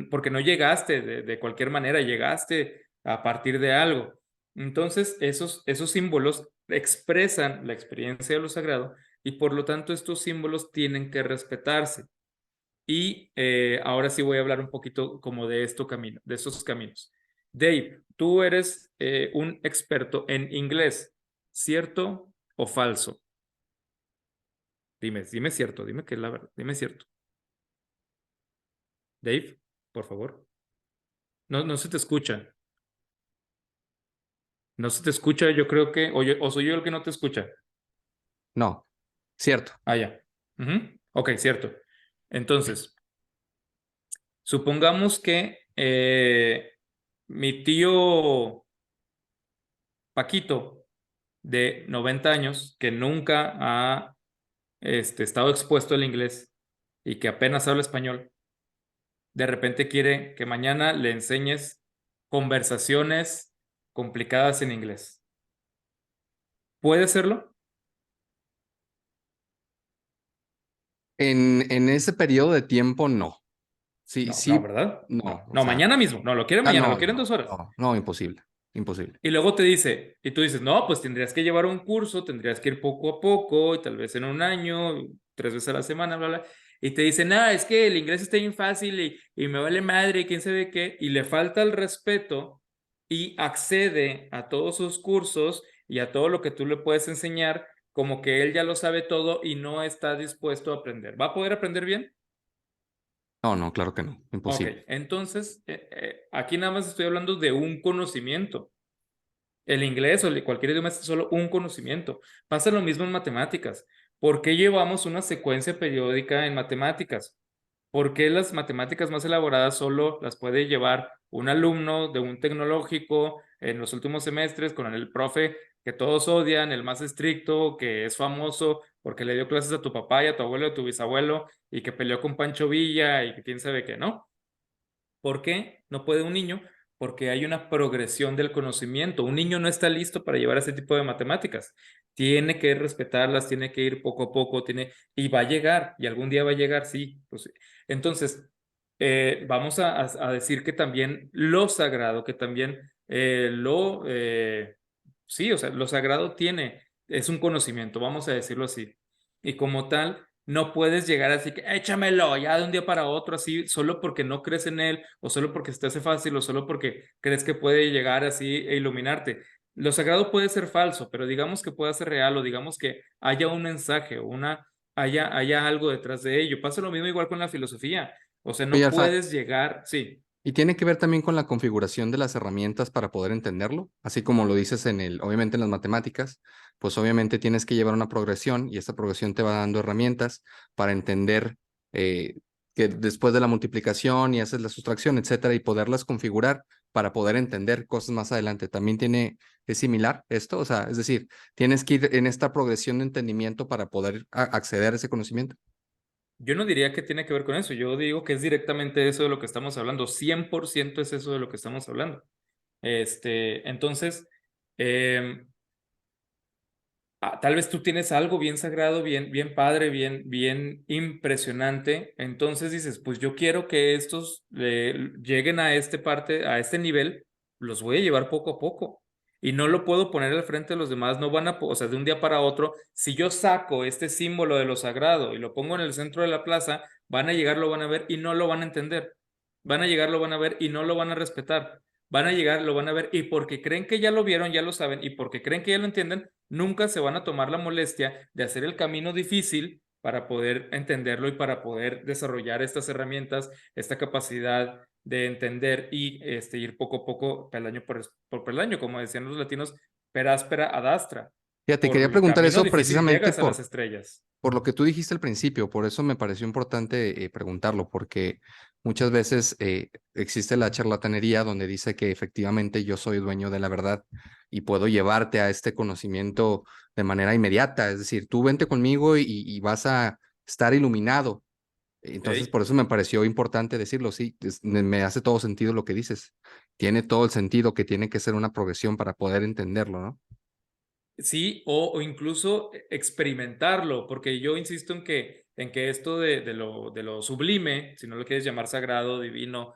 porque no llegaste de cualquier manera, llegaste a partir de algo. Entonces, esos símbolos expresan la experiencia de lo sagrado y por lo tanto estos símbolos tienen que respetarse. Y ahora sí voy a hablar un poquito como de estos caminos. Dave, tú eres un experto en inglés, ¿cierto o falso? Dime cierto, dime que es la verdad, dime cierto. Dave, por favor. No se te escucha. No se te escucha, yo creo que, o soy yo el que no te escucha. No, cierto. Ah, ya. Ok, cierto. Entonces, supongamos que mi tío Paquito, de 90 años, que nunca ha estado expuesto al inglés y que apenas habla español, de repente quiere que mañana le enseñes conversaciones complicadas en inglés. ¿Puede hacerlo? En ese periodo de tiempo, no. Sí, No, sí, ¿verdad? no. O No, sea, mañana mismo. No, lo quiere mañana, lo no, quiere en 2 horas. no, imposible, imposible. Y luego te dice, y tú dices, no, pues tendrías que llevar un curso, tendrías que ir poco a poco, y tal vez en un año, 3 veces a la semana, bla, bla. Y te dicen, es que el inglés está bien fácil y me vale madre, y quién sabe qué, y le falta el respeto y accede a todos sus cursos y a todo lo que tú le puedes enseñar, como que él ya lo sabe todo y no está dispuesto a aprender. ¿Va a poder aprender bien? No, claro que no, Ok, imposible. entonces aquí nada más estoy hablando de un conocimiento. El inglés o cualquier idioma es solo un conocimiento. Pasa lo mismo en matemáticas. ¿Por qué llevamos una secuencia periódica en matemáticas? ¿Por qué las matemáticas más elaboradas solo las puede llevar un alumno de un tecnológico en los últimos semestres con el profe que todos odian, el más estricto, que es famoso porque le dio clases a tu papá y a tu abuelo y a tu bisabuelo y que peleó con Pancho Villa y que quién sabe qué, ¿no? ¿Por qué no puede un niño? Porque hay una progresión del conocimiento. Un niño no está listo para llevar ese tipo de matemáticas. Tiene que respetarlas, tiene que ir poco a poco, y va a llegar, y algún día va a llegar, sí. Pues, entonces, vamos a decir que también lo sagrado, que también sí, o sea, lo sagrado es un conocimiento, vamos a decirlo así. Y como tal, no puedes llegar así que échamelo ya de un día para otro, así, solo porque no crees en él, o solo porque se te hace fácil, o solo porque crees que puede llegar así e iluminarte. Lo sagrado puede ser falso, pero digamos que pueda ser real, o digamos que haya un mensaje, haya algo detrás de ello. Pasa lo mismo igual con la filosofía. O sea, Oye, no Alfa, puedes llegar, sí. Y tiene que ver también con la configuración de las herramientas para poder entenderlo, así como lo dices obviamente en las matemáticas, pues obviamente tienes que llevar una progresión y esta progresión te va dando herramientas para entender eh, que después de la multiplicación y haces la sustracción, etcétera, y poderlas configurar para poder entender cosas más adelante. Es similar esto, o sea, es decir, tienes que ir en esta progresión de entendimiento para poder acceder a ese conocimiento. Yo no diría que tiene que ver con eso, yo digo que es directamente eso de lo que estamos hablando, 100% es eso de lo que estamos hablando. Entonces, tal vez tú tienes algo bien sagrado, bien padre, bien impresionante, entonces dices, pues yo quiero que estos lleguen a a este nivel, los voy a llevar poco a poco. Y no lo puedo poner al frente de los demás, no van a, o sea, de un día para otro, si yo saco este símbolo de lo sagrado y lo pongo en el centro de la plaza, van a llegar, lo van a ver y no lo van a entender. Van a llegar, lo van a ver y no lo van a respetar. Van a llegar, lo van a ver y porque creen que ya lo vieron, ya lo saben y porque creen que ya lo entienden, nunca se van a tomar la molestia de hacer el camino difícil para poder entenderlo y para poder desarrollar estas herramientas, esta capacidad de entender y ir poco a poco, peldaño por peldaño, como decían los latinos, per áspera ad astra. Fíjate, Por quería el preguntar camino eso difícil precisamente llegas a las estrellas. por lo que tú dijiste al principio, por eso me pareció importante preguntarlo, porque muchas veces existe la charlatanería donde dice que efectivamente yo soy dueño de la verdad y puedo llevarte a este conocimiento de manera inmediata, es decir, tú vente conmigo y vas a estar iluminado. Entonces, ¿Okay? por eso me pareció importante decirlo, sí, me hace todo sentido lo que dices. Tiene todo el sentido que tiene que ser una progresión para poder entenderlo, ¿no? Sí, o incluso experimentarlo, porque yo insisto en que esto de lo sublime, si no lo quieres llamar sagrado, divino,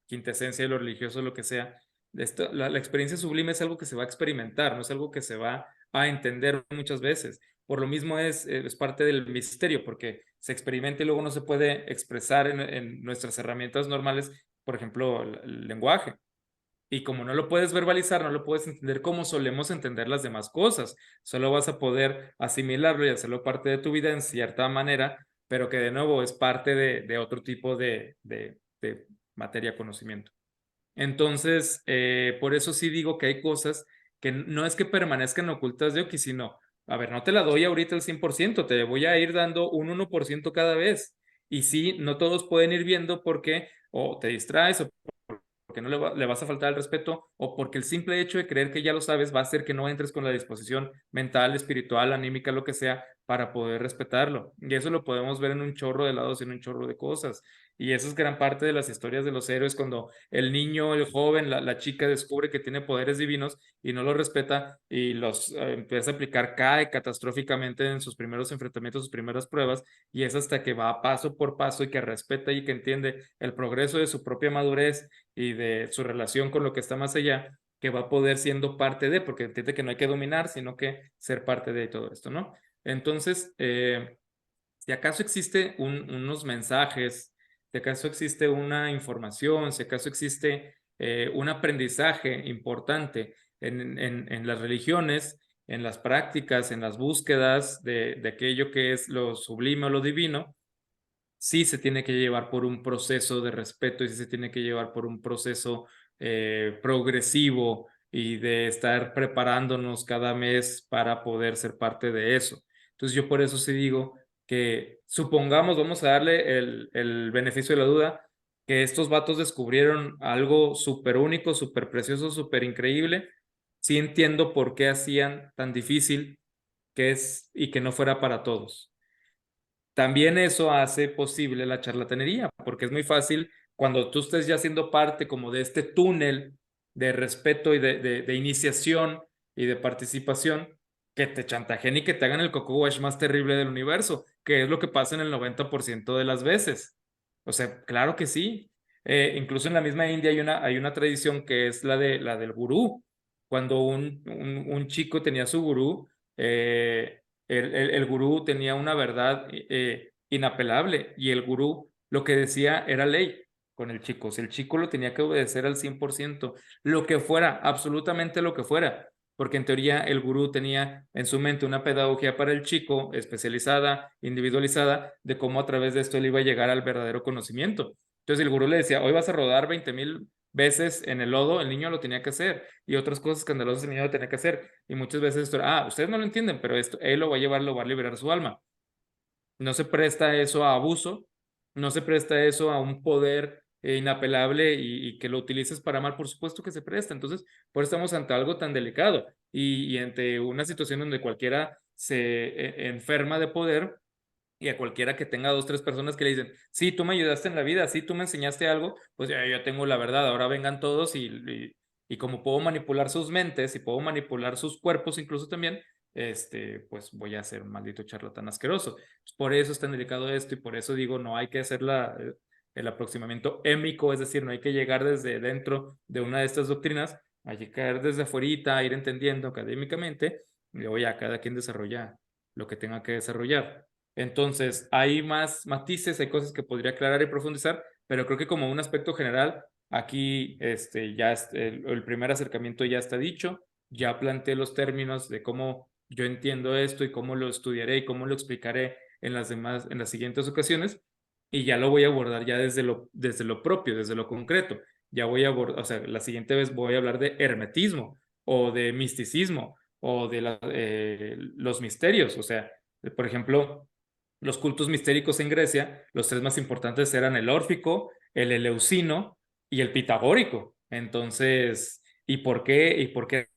quintesencia de lo religioso, lo que sea, la experiencia sublime es algo que se va a experimentar, no es algo que se va a entender muchas veces. Por lo mismo es parte del misterio, porque se experimenta y luego no se puede expresar en nuestras herramientas normales, por ejemplo, el lenguaje. Y como no lo puedes verbalizar, no lo puedes entender como solemos entender las demás cosas. Solo vas a poder asimilarlo y hacerlo parte de tu vida en cierta manera, pero que de nuevo es parte de otro tipo de materia, conocimiento. Entonces, por eso sí digo que hay cosas que no es que permanezcan ocultas de Oki, sino, a ver, no te la doy ahorita al 100%, te voy a ir dando un 1% cada vez. Y sí, no todos pueden ir viendo porque o te distraes o porque no le vas a faltar el respeto o porque el simple hecho de creer que ya lo sabes va a hacer que no entres con la disposición mental, espiritual, anímica, lo que sea, para poder respetarlo. Y eso lo podemos ver en un chorro de lados, en un chorro de cosas. Y eso es gran parte de las historias de los héroes, cuando el niño, el joven, la chica descubre que tiene poderes divinos y no los respeta y los empieza a aplicar, cae catastróficamente en sus primeros enfrentamientos, sus primeras pruebas, y es hasta que va paso por paso y que respeta y que entiende el progreso de su propia madurez y de su relación con lo que está más allá, que va a poder siendo parte de, porque entiende que no hay que dominar, sino que ser parte de todo esto, ¿no? Entonces, si acaso existe unos mensajes, si acaso existe una información, si acaso existe un aprendizaje importante en las religiones, en las prácticas, en las búsquedas de aquello que es lo sublime o lo divino, sí se tiene que llevar por un proceso de respeto y sí se tiene que llevar por un proceso progresivo y de estar preparándonos cada mes para poder ser parte de eso. Entonces yo por eso sí digo que supongamos, vamos a darle el beneficio de la duda, que estos vatos descubrieron algo súper único, súper precioso, súper increíble. Sí entiendo por qué hacían tan difícil que es y que no fuera para todos. También eso hace posible la charlatanería, porque es muy fácil cuando tú estés ya siendo parte como de este túnel de respeto y de iniciación y de participación, que te chantajeen y que te hagan el coco wash más terrible del universo, que es lo que pasa en el 90% de las veces. O sea, claro que sí. Incluso en la misma India hay una tradición que es la del gurú. Cuando un chico tenía su gurú, el gurú tenía una verdad inapelable y el gurú lo que decía era ley con el chico. Si el chico lo tenía que obedecer al 100%, lo que fuera, absolutamente lo que fuera, porque en teoría el gurú tenía en su mente una pedagogía para el chico especializada, individualizada, de cómo a través de esto él iba a llegar al verdadero conocimiento. Entonces el gurú le decía, hoy vas a rodar 20,000 veces en el lodo, el niño lo tenía que hacer, y otras cosas escandalosas el niño lo tenía que hacer, y muchas veces esto era, ustedes no lo entienden, pero esto, él lo va a llevar, lo va a liberar su alma. No se presta eso a abuso, no se presta eso a un poder inapelable y que lo utilices para mal, por supuesto que se presta. Entonces, por eso estamos ante algo tan delicado y ante una situación donde cualquiera se enferma de poder y a cualquiera que tenga 2, 3 personas que le dicen, sí, tú me ayudaste en la vida, sí, tú me enseñaste algo, pues ya yo tengo la verdad, ahora vengan todos y como puedo manipular sus mentes y puedo manipular sus cuerpos incluso también, pues voy a ser un maldito charlatán asqueroso. Por eso es tan delicado esto y por eso digo, no hay que hacer el aproximamiento émico, es decir, no hay que llegar desde dentro de una de estas doctrinas, hay que caer desde afuera, ir entendiendo académicamente y luego ya cada quien desarrolla lo que tenga que desarrollar. Entonces, hay más matices, hay cosas que podría aclarar y profundizar, pero creo que como un aspecto general, aquí ya el primer acercamiento ya está dicho, ya planteé los términos de cómo yo entiendo esto y cómo lo estudiaré y cómo lo explicaré en las siguientes ocasiones, y ya lo voy a abordar ya desde lo propio, desde lo concreto. Ya voy a abordar, o sea, la siguiente vez voy a hablar de hermetismo o de misticismo o de los misterios, o sea, por ejemplo, los cultos mistéricos en Grecia, los 3 más importantes eran el órfico, el eleucino y el pitagórico. Entonces, ¿y por qué? ¿Y por qué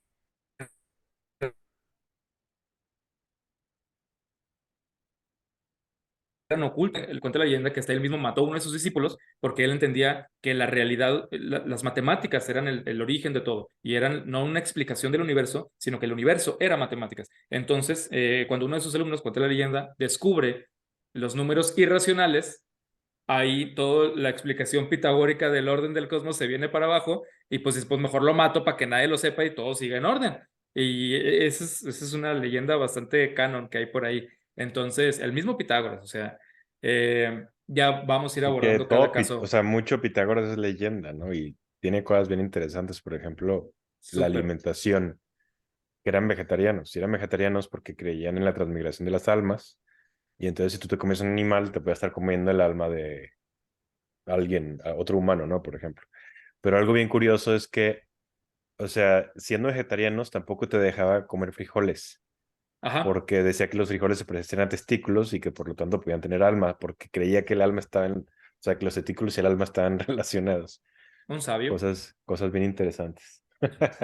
eran ocultos? El cuento de la leyenda que hasta él mismo mató a uno de sus discípulos porque él entendía que la realidad, las matemáticas eran el origen de todo y eran no una explicación del universo, sino que el universo era matemáticas. Entonces, cuando uno de sus alumnos, cuenta la leyenda, descubre los números irracionales, ahí toda la explicación pitagórica del orden del cosmos se viene para abajo y pues después mejor lo mato para que nadie lo sepa y todo siga en orden. Y esa es una leyenda bastante canon que hay por ahí. Entonces, el mismo Pitágoras, o sea, ya vamos a ir Y que abordando cada o caso sea, mucho Pitágoras es leyenda, ¿no? Y tiene cosas bien interesantes, por ejemplo, la súper. alimentación, que eran vegetarianos. Y eran vegetarianos porque creían en la transmigración de las almas. Y entonces, si tú te comes un animal, te puede estar comiendo el alma de alguien, a otro humano, ¿no? Por ejemplo. Pero algo bien curioso es que, o sea, siendo vegetarianos, tampoco te dejaba comer frijoles, Ajá, porque decía que los frijoles se parecían a testículos y que por lo tanto podían tener alma, porque creía que el alma estaba en, o sea, que los testículos y el alma estaban relacionados. un sabio. Cosas bien interesantes.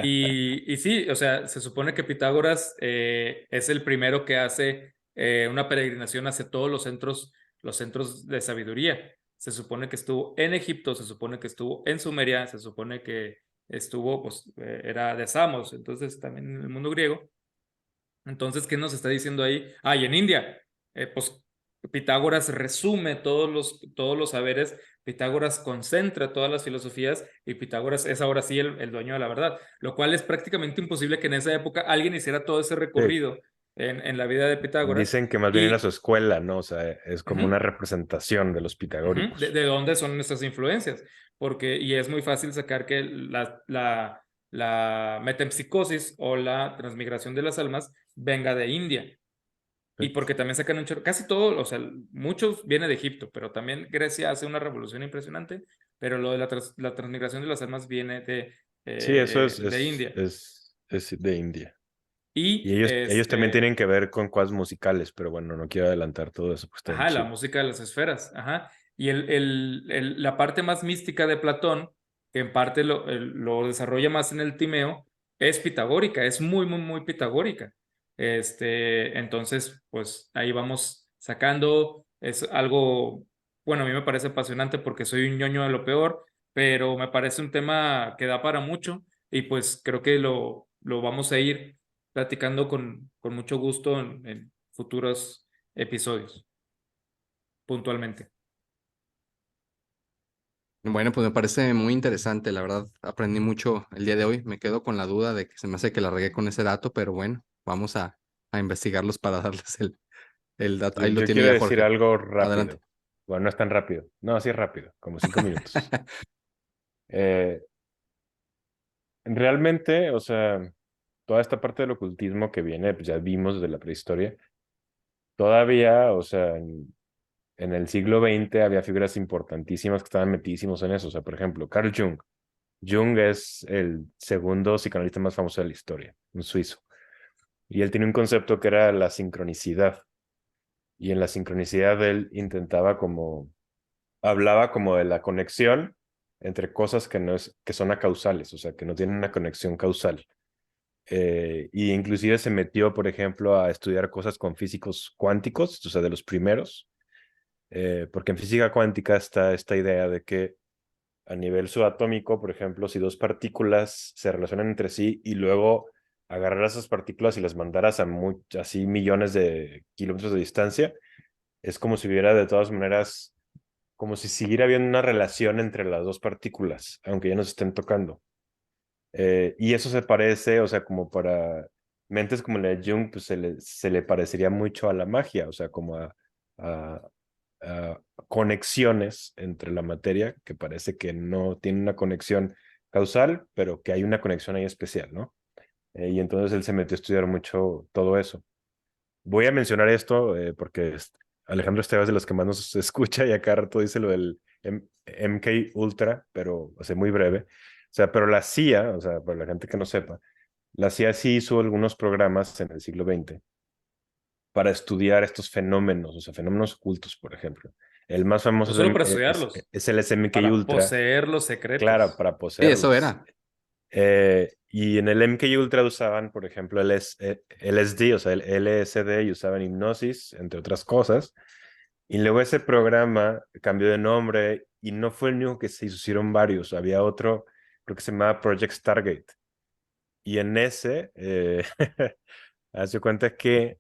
Y sí, o sea, se supone que Pitágoras es el primero que hace una peregrinación hacia todos los centros de sabiduría. Se supone que estuvo en Egipto, se supone que estuvo en Sumeria, se supone que estuvo, pues, era de Samos, entonces también en el mundo griego. Entonces, ¿qué nos está diciendo ahí? Y en India, pues Pitágoras resume todos los saberes, Pitágoras concentra todas las filosofías y Pitágoras es ahora sí el dueño de la verdad, lo cual es prácticamente imposible que en esa época alguien hiciera todo ese Sí. recorrido en la vida de Pitágoras. Dicen que más bien era su Y escuela, ¿no? O sea, es como una ujú, representación de los pitagóricos. de dónde son nuestras influencias, y es muy fácil sacar que la metempsicosis o la transmigración de las almas venga de India. Y porque también sacan un chorro, casi todo, o sea, muchos viene de Egipto, pero también Grecia hace una revolución impresionante, pero lo de la transmigración de las almas viene Sí, eso de India. es de India. Y Y ellos también tienen que ver con cosas musicales, pero bueno, no quiero adelantar todo eso, pues está bien ajá, la chido. música de las esferas, ajá. Y la parte más mística de Platón, que en parte lo desarrolla más en el Timeo, es pitagórica, es muy, muy, muy pitagórica. Entonces, pues ahí vamos sacando, es algo, bueno, a mí me parece apasionante porque soy un ñoño de lo peor, pero me parece un tema que da para mucho y pues creo que lo vamos a ir platicando con mucho gusto en futuros episodios puntualmente. Bueno, pues me parece muy interesante, la verdad, aprendí mucho el día de hoy. Me quedo con la duda de que se me hace que la regué con ese dato, pero bueno, vamos a investigarlos para darles el dato. Ahí lo Yo tiene quiero ya decir Jorge. algo Adelante. rápido. Bueno, no es tan rápido. No, sí es rápido, como 5 minutos. Eh, realmente, o sea, toda esta parte del ocultismo que viene, pues ya vimos de la prehistoria, todavía, o sea, en el siglo XX había figuras importantísimas que estaban metidísimos en eso. O sea, por ejemplo, Carl Jung. Jung es el segundo psicoanalista más famoso de la historia, un suizo. Y él tiene un concepto que era la sincronicidad. Y en la sincronicidad él intentaba como, hablaba como de la conexión entre cosas que, no es, que son acausales, o sea, que no tienen una conexión causal. Y inclusive se metió, por ejemplo, a estudiar cosas con físicos cuánticos, o sea, de los primeros, porque en física cuántica está esta idea de que a nivel subatómico, por ejemplo, si dos partículas se relacionan entre sí y luego agarrar esas partículas y las mandaras a así millones de kilómetros de distancia, es como si hubiera de todas maneras, como si siguiera habiendo una relación entre las dos partículas, aunque ya no se estén tocando. Y eso se parece, o sea, como para mentes como la de Jung, pues se le parecería mucho a la magia, o sea, como a, a conexiones entre la materia, que parece que no tiene una conexión causal, pero que hay una conexión ahí especial, ¿no? Y entonces él se metió a estudiar mucho todo eso. Voy a mencionar esto porque Alejandro Esteban es de los que más nos escucha y acá rato dice lo del MK Ultra, pero o sea, muy breve. O sea, pero la CIA, o sea, para la gente que no sepa, la CIA sí hizo algunos programas en el siglo XX para estudiar estos fenómenos, o sea, fenómenos ocultos, por ejemplo. El más famoso No solo para es, estudiarlos, es el SMK para Ultra, poseer los claro, secretos. para Sí, eso poseerlos. era. Y en el MK Ultra usaban, por ejemplo, el LSD, o sea, el LSD, y usaban hipnosis, entre otras cosas. Y luego ese programa cambió de nombre y no fue el único que se hicieron varios. Había otro, creo que se llamaba Project Stargate. Y en ese, hace cuenta que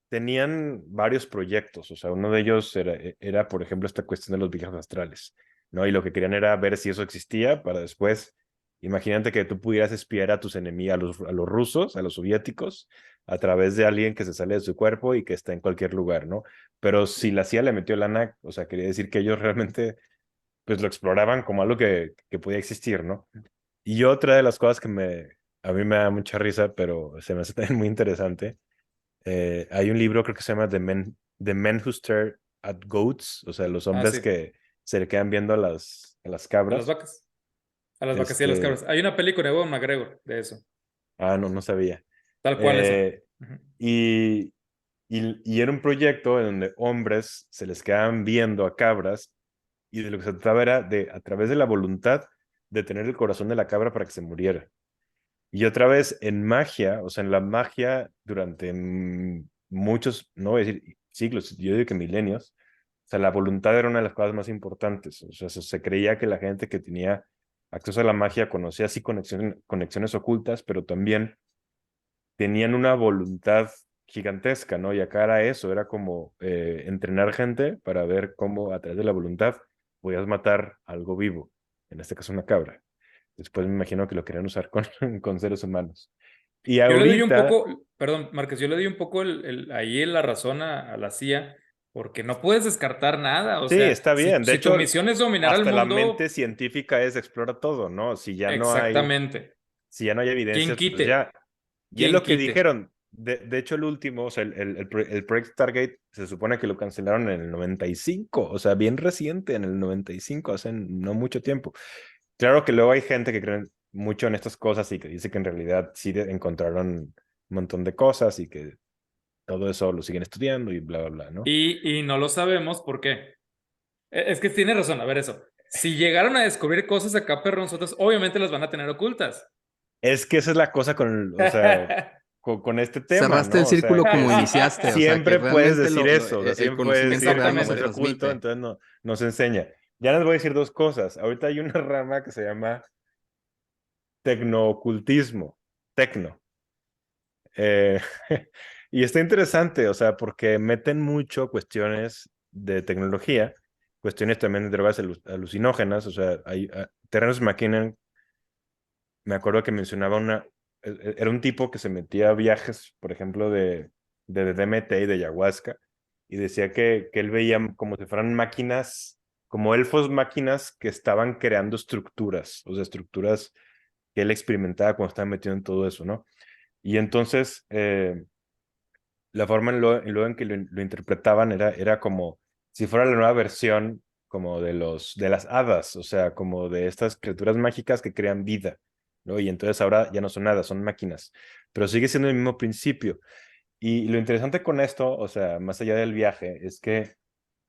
tenían varios proyectos. O sea, uno de ellos era, por ejemplo, esta cuestión de los viajes astrales, ¿no? Y lo que querían era ver si eso existía para después, imagínate que tú pudieras espiar a tus enemigos, a los rusos, a los soviéticos, a través de alguien que se sale de su cuerpo y que está en cualquier lugar, ¿no? Pero si la CIA le metió lana, o sea, quería decir que ellos realmente, pues lo exploraban como algo que podía existir, ¿no? Y otra de las cosas a mí me da mucha risa, pero se me hace también muy interesante. Hay un libro, creo que se llama The Men Who Stare at Goats, o sea, los Ah, hombres sí, que se le quedan viendo a las a las cabras. vacas. A las vacas y a las Este, cabras. Hay una película de Ewan McGregor de eso. no, no sabía. Tal cual esa. Eh, Ujú. y, y era un proyecto en donde hombres se les quedaban viendo a cabras y de lo que se trataba era de, a través de la voluntad, de tener el corazón de la cabra para que se muriera. Y otra vez en magia, o sea, en la magia durante muchos, no voy a decir siglos, yo digo que milenios, o sea, la voluntad era una de las cosas más importantes. O sea, se creía que la gente que tenía acceso a la magia conocía así conexiones ocultas, pero también tenían una voluntad gigantesca, ¿no? Y acá era eso, era como entrenar gente para ver cómo a través de la voluntad podías matar algo vivo, en este caso una cabra. Después me imagino que lo querían usar con, con seres humanos. Y Yo le doy un ahorita, poco, perdón, Márquez, yo le doy un poco ahí la razón a la CIA, porque no puedes descartar nada. O sí, sea, está si, bien. De si tu hecho, misión es dominar al hasta la mente mundo, científica es explora todo, ¿no? exactamente. Si ya no hay ¿Quién evidencias, pues quite? ya. Y es ¿Quién lo que quite? dijeron. De hecho, el último, o sea, el Project Stargate, se supone que lo cancelaron en el 95, o sea, bien reciente, en el 95, hace no mucho tiempo. Claro que luego hay gente que cree mucho en estas cosas y que dice que en realidad sí encontraron un montón de cosas y que todo eso lo siguen estudiando y bla, bla, bla, ¿no? Y no lo sabemos por qué. Es que tiene razón, a ver eso. Si llegaron a descubrir cosas acá perronzotas, obviamente las van a tener ocultas. Es que esa es la cosa o sea, con este tema, Cerraste el ¿no? O sea, círculo que como iniciaste, o sea, que siempre puedes realmente decir eso, o sea, el siempre puedes conocimiento decir real no como se es Exactamente. oculto, transmite. entonces no, nos enseña. Ya les voy a decir dos cosas. Ahorita hay una rama que se llama tecnoocultismo, tecno. Eh, y está interesante, o sea, porque meten mucho cuestiones de tecnología, cuestiones también de drogas alucinógenas, o sea, Terrence McKinnon, me acuerdo que mencionaba era un tipo que se metía a viajes, por ejemplo, de DMT y de ayahuasca, y decía que él veía como si fueran máquinas, como elfos máquinas que estaban creando estructuras, o sea, estructuras que él experimentaba cuando estaba metido en todo eso, ¿no? Y entonces, la forma en que lo interpretaban era como si fuera la nueva versión como de las hadas, o sea, como de estas criaturas mágicas que crean vida, ¿no? Y entonces ahora ya no son hadas, son máquinas, pero sigue siendo el mismo principio. Y lo interesante con esto, o sea, más allá del viaje, es que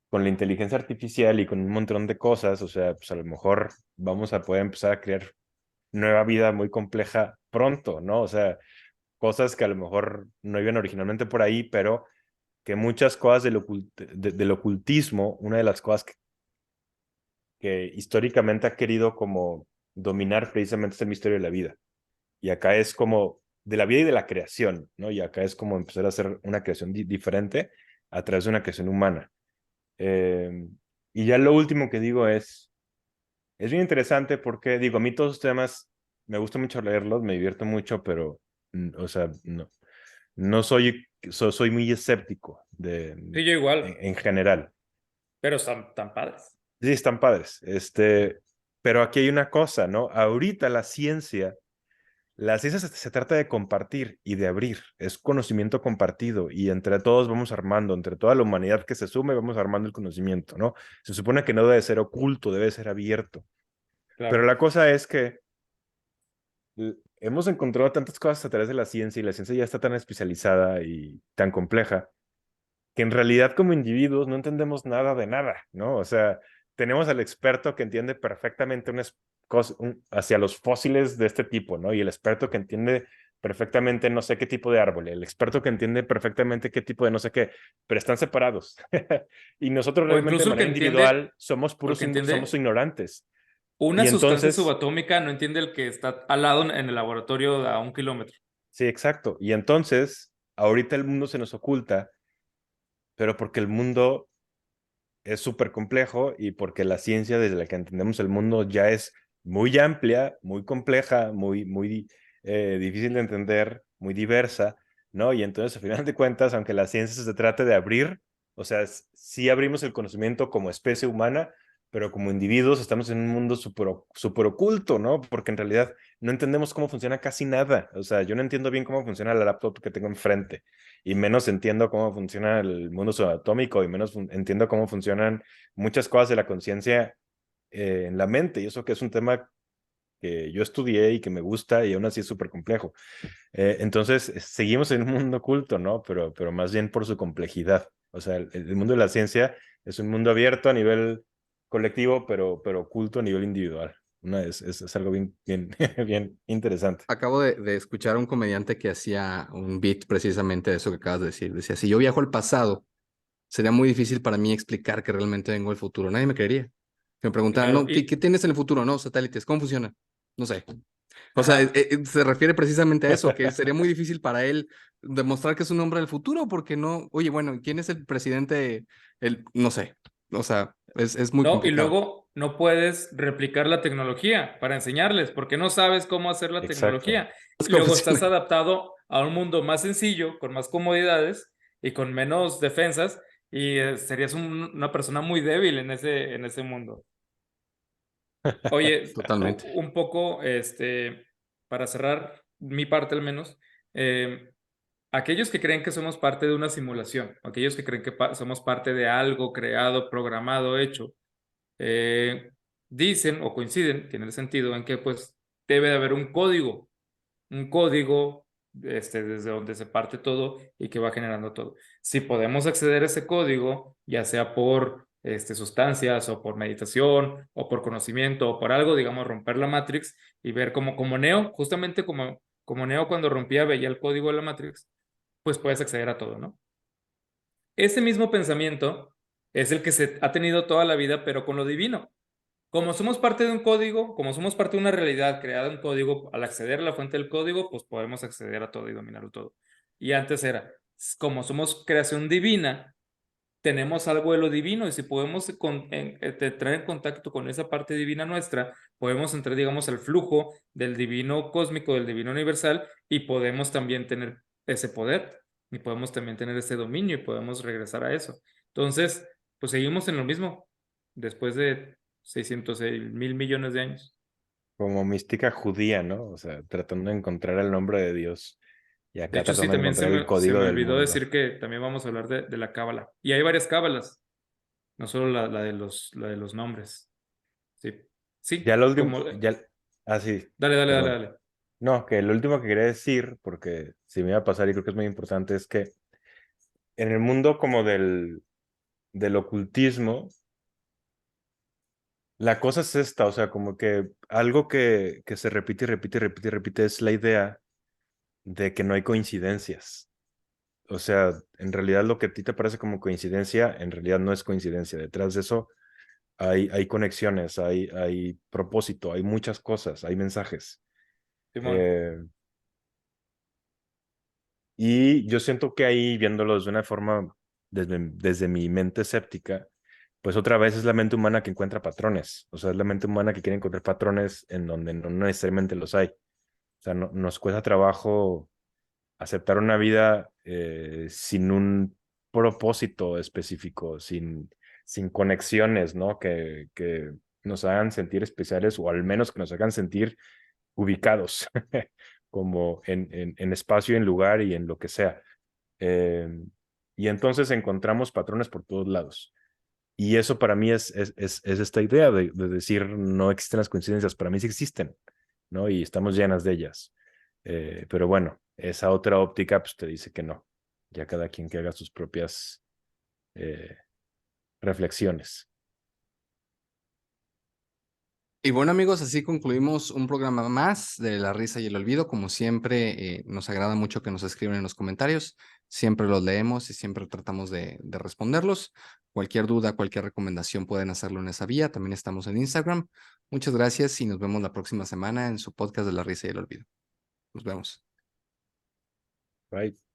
con la inteligencia artificial y con un montón de cosas, o sea, pues a lo mejor vamos a poder empezar a crear nueva vida muy compleja pronto, ¿no? O sea, cosas que a lo mejor no iban originalmente por ahí, pero que muchas cosas del ocultismo, una de las cosas que históricamente ha querido como dominar precisamente es el misterio de la vida. Y acá es como de la vida y de la creación, ¿no? Y acá es como empezar a hacer una creación diferente a través de una creación humana. Eh, y ya lo último que digo es bien interesante porque, digo, a mí todos los temas me gusta mucho leerlos, me divierto mucho, pero, o sea, no soy muy escéptico Sí, yo igual, en general. pero están tan padres. Sí, están padres. Pero aquí hay una cosa, ¿no? Ahorita la ciencia se trata de compartir y de abrir, es conocimiento compartido y entre todos vamos armando, entre toda la humanidad que se sume, vamos armando el conocimiento, ¿no? Se supone que no debe ser oculto, debe ser abierto. Pero Claro. la cosa es que hemos encontrado tantas cosas a través de la ciencia y la ciencia ya está tan especializada y tan compleja que en realidad como individuos no entendemos nada de nada, ¿no? O sea, tenemos al experto que entiende perfectamente hacia los fósiles de este tipo, ¿no? Y el experto que entiende perfectamente no sé qué tipo de árbol, el experto que entiende perfectamente qué tipo de no sé qué, pero están separados. Y nosotros O realmente de incluso manera individual somos el que somos entiende ignorantes. una Y sustancia entonces, subatómica, no entiende el que está al lado en el laboratorio a 1 kilómetro. sí, exacto. Y entonces, ahorita el mundo se nos oculta, pero porque el mundo es súper complejo y porque la ciencia desde la que entendemos el mundo ya es muy amplia, muy compleja, muy difícil de entender, muy diversa, ¿no? Y entonces, a final de cuentas, aunque la ciencia se trate de abrir, o sea, sí abrimos el conocimiento como especie humana, pero como individuos estamos en un mundo súper oculto, ¿no? Porque en realidad no entendemos cómo funciona casi nada. O sea, yo no entiendo bien cómo funciona la laptop que tengo enfrente y menos entiendo cómo funciona el mundo subatómico y menos entiendo cómo funcionan muchas cosas de la conciencia en la mente. Y eso que es un tema que yo estudié y que me gusta y aún así es súper complejo. Entonces, seguimos en un mundo oculto, ¿no? Pero más bien por su complejidad. O sea, el mundo de la ciencia es un mundo abierto a nivel colectivo, pero oculto a nivel individual. Es algo bien, bien interesante. Acabo de escuchar a un comediante que hacía un beat precisamente de eso que acabas de decir. Decía, si yo viajo al pasado, sería muy difícil para mí explicar que realmente vengo del futuro. Nadie me creería. Si me preguntaran, Claro, no, ¿qué tienes en el futuro? No, satélites, ¿cómo funciona? No sé. O sea, ajá. se refiere precisamente a eso, que sería muy difícil para él demostrar que es un hombre del futuro, porque no, oye, bueno, ¿quién es el presidente? No sé. O sea, es muy No, y complicado. luego no puedes replicar la tecnología para enseñarles, porque no sabes cómo hacer la Exacto. tecnología. ¿Cómo Luego estás funciona? adaptado a un mundo más sencillo, con más comodidades y con menos defensas, y serías una persona muy débil en ese mundo. Oye, Totalmente. un poco, para cerrar mi parte al menos, aquellos que creen que somos parte de una simulación, aquellos que creen que somos parte de algo creado, programado, hecho, eh, dicen o coinciden, tiene el sentido en que pues debe de haber un código desde donde se parte todo y que va generando todo. Si podemos acceder a ese código, ya sea por sustancias o por meditación o por conocimiento o por algo, digamos, romper la Matrix y ver como Neo, justamente como Neo cuando rompía veía el código de la Matrix, pues puedes acceder a todo, ¿no? Ese mismo pensamiento es el que se ha tenido toda la vida, pero con lo divino. Como somos parte de un código, como somos parte de una realidad creada en código, al acceder a la fuente del código, pues podemos acceder a todo y dominarlo todo. Y antes era, como somos creación divina, tenemos algo de lo divino y si podemos entrar en contacto con esa parte divina nuestra, podemos entrar, digamos, al flujo del divino cósmico, del divino universal y podemos también tener ese poder y podemos también tener ese dominio y podemos regresar a eso. Entonces, pues seguimos en lo mismo después de 606.000 millones de años. Como mística judía, ¿no? O sea, tratando de encontrar el nombre de Dios Y De acá hecho, sí, tratando de también encontrar el se código me del olvidó mundo. decir que también vamos a hablar de la cábala. Y hay varias cábalas, no solo la de los nombres. Sí, Ya sí, lo último, como... ya, sí, Dale, dale, dale, perdón. dale. No, que lo último que quería decir, porque si me iba a pasar y creo que es muy importante, es que en el mundo como del ocultismo, la cosa es esta, o sea, como que algo que se repite y repite y repite y repite es la idea de que no hay coincidencias. O sea, en realidad lo que a ti te parece como coincidencia, en realidad no es coincidencia. Detrás de eso hay conexiones, hay propósito, hay muchas cosas, hay mensajes. Simón, Eh, y yo siento que ahí, viéndolo de una forma, desde mi mente escéptica, pues otra vez es la mente humana que encuentra patrones. O sea, es la mente humana que quiere encontrar patrones en donde no necesariamente los hay. O sea, nos cuesta trabajo aceptar una vida sin un propósito específico, sin conexiones, ¿no? Que nos hagan sentir especiales o al menos que nos hagan sentir ubicados, como en espacio, en lugar y en lo que sea. Eh, y entonces encontramos patrones por todos lados. Y eso para mí es esta idea de decir no existen las coincidencias, para mí sí existen, ¿no? Y estamos llenas de ellas. Pero bueno, esa otra óptica pues te dice que no. Ya cada quien que haga sus propias eh, reflexiones. Y bueno, amigos, así concluimos un programa más de La Risa y el Olvido. Como siempre, nos agrada mucho que nos escriban en los comentarios. Siempre los leemos y siempre tratamos de responderlos. Cualquier duda, cualquier recomendación pueden hacerlo en esa vía. También estamos en Instagram. Muchas gracias y nos vemos la próxima semana en su podcast de La Risa y el Olvido. Nos vemos. Right.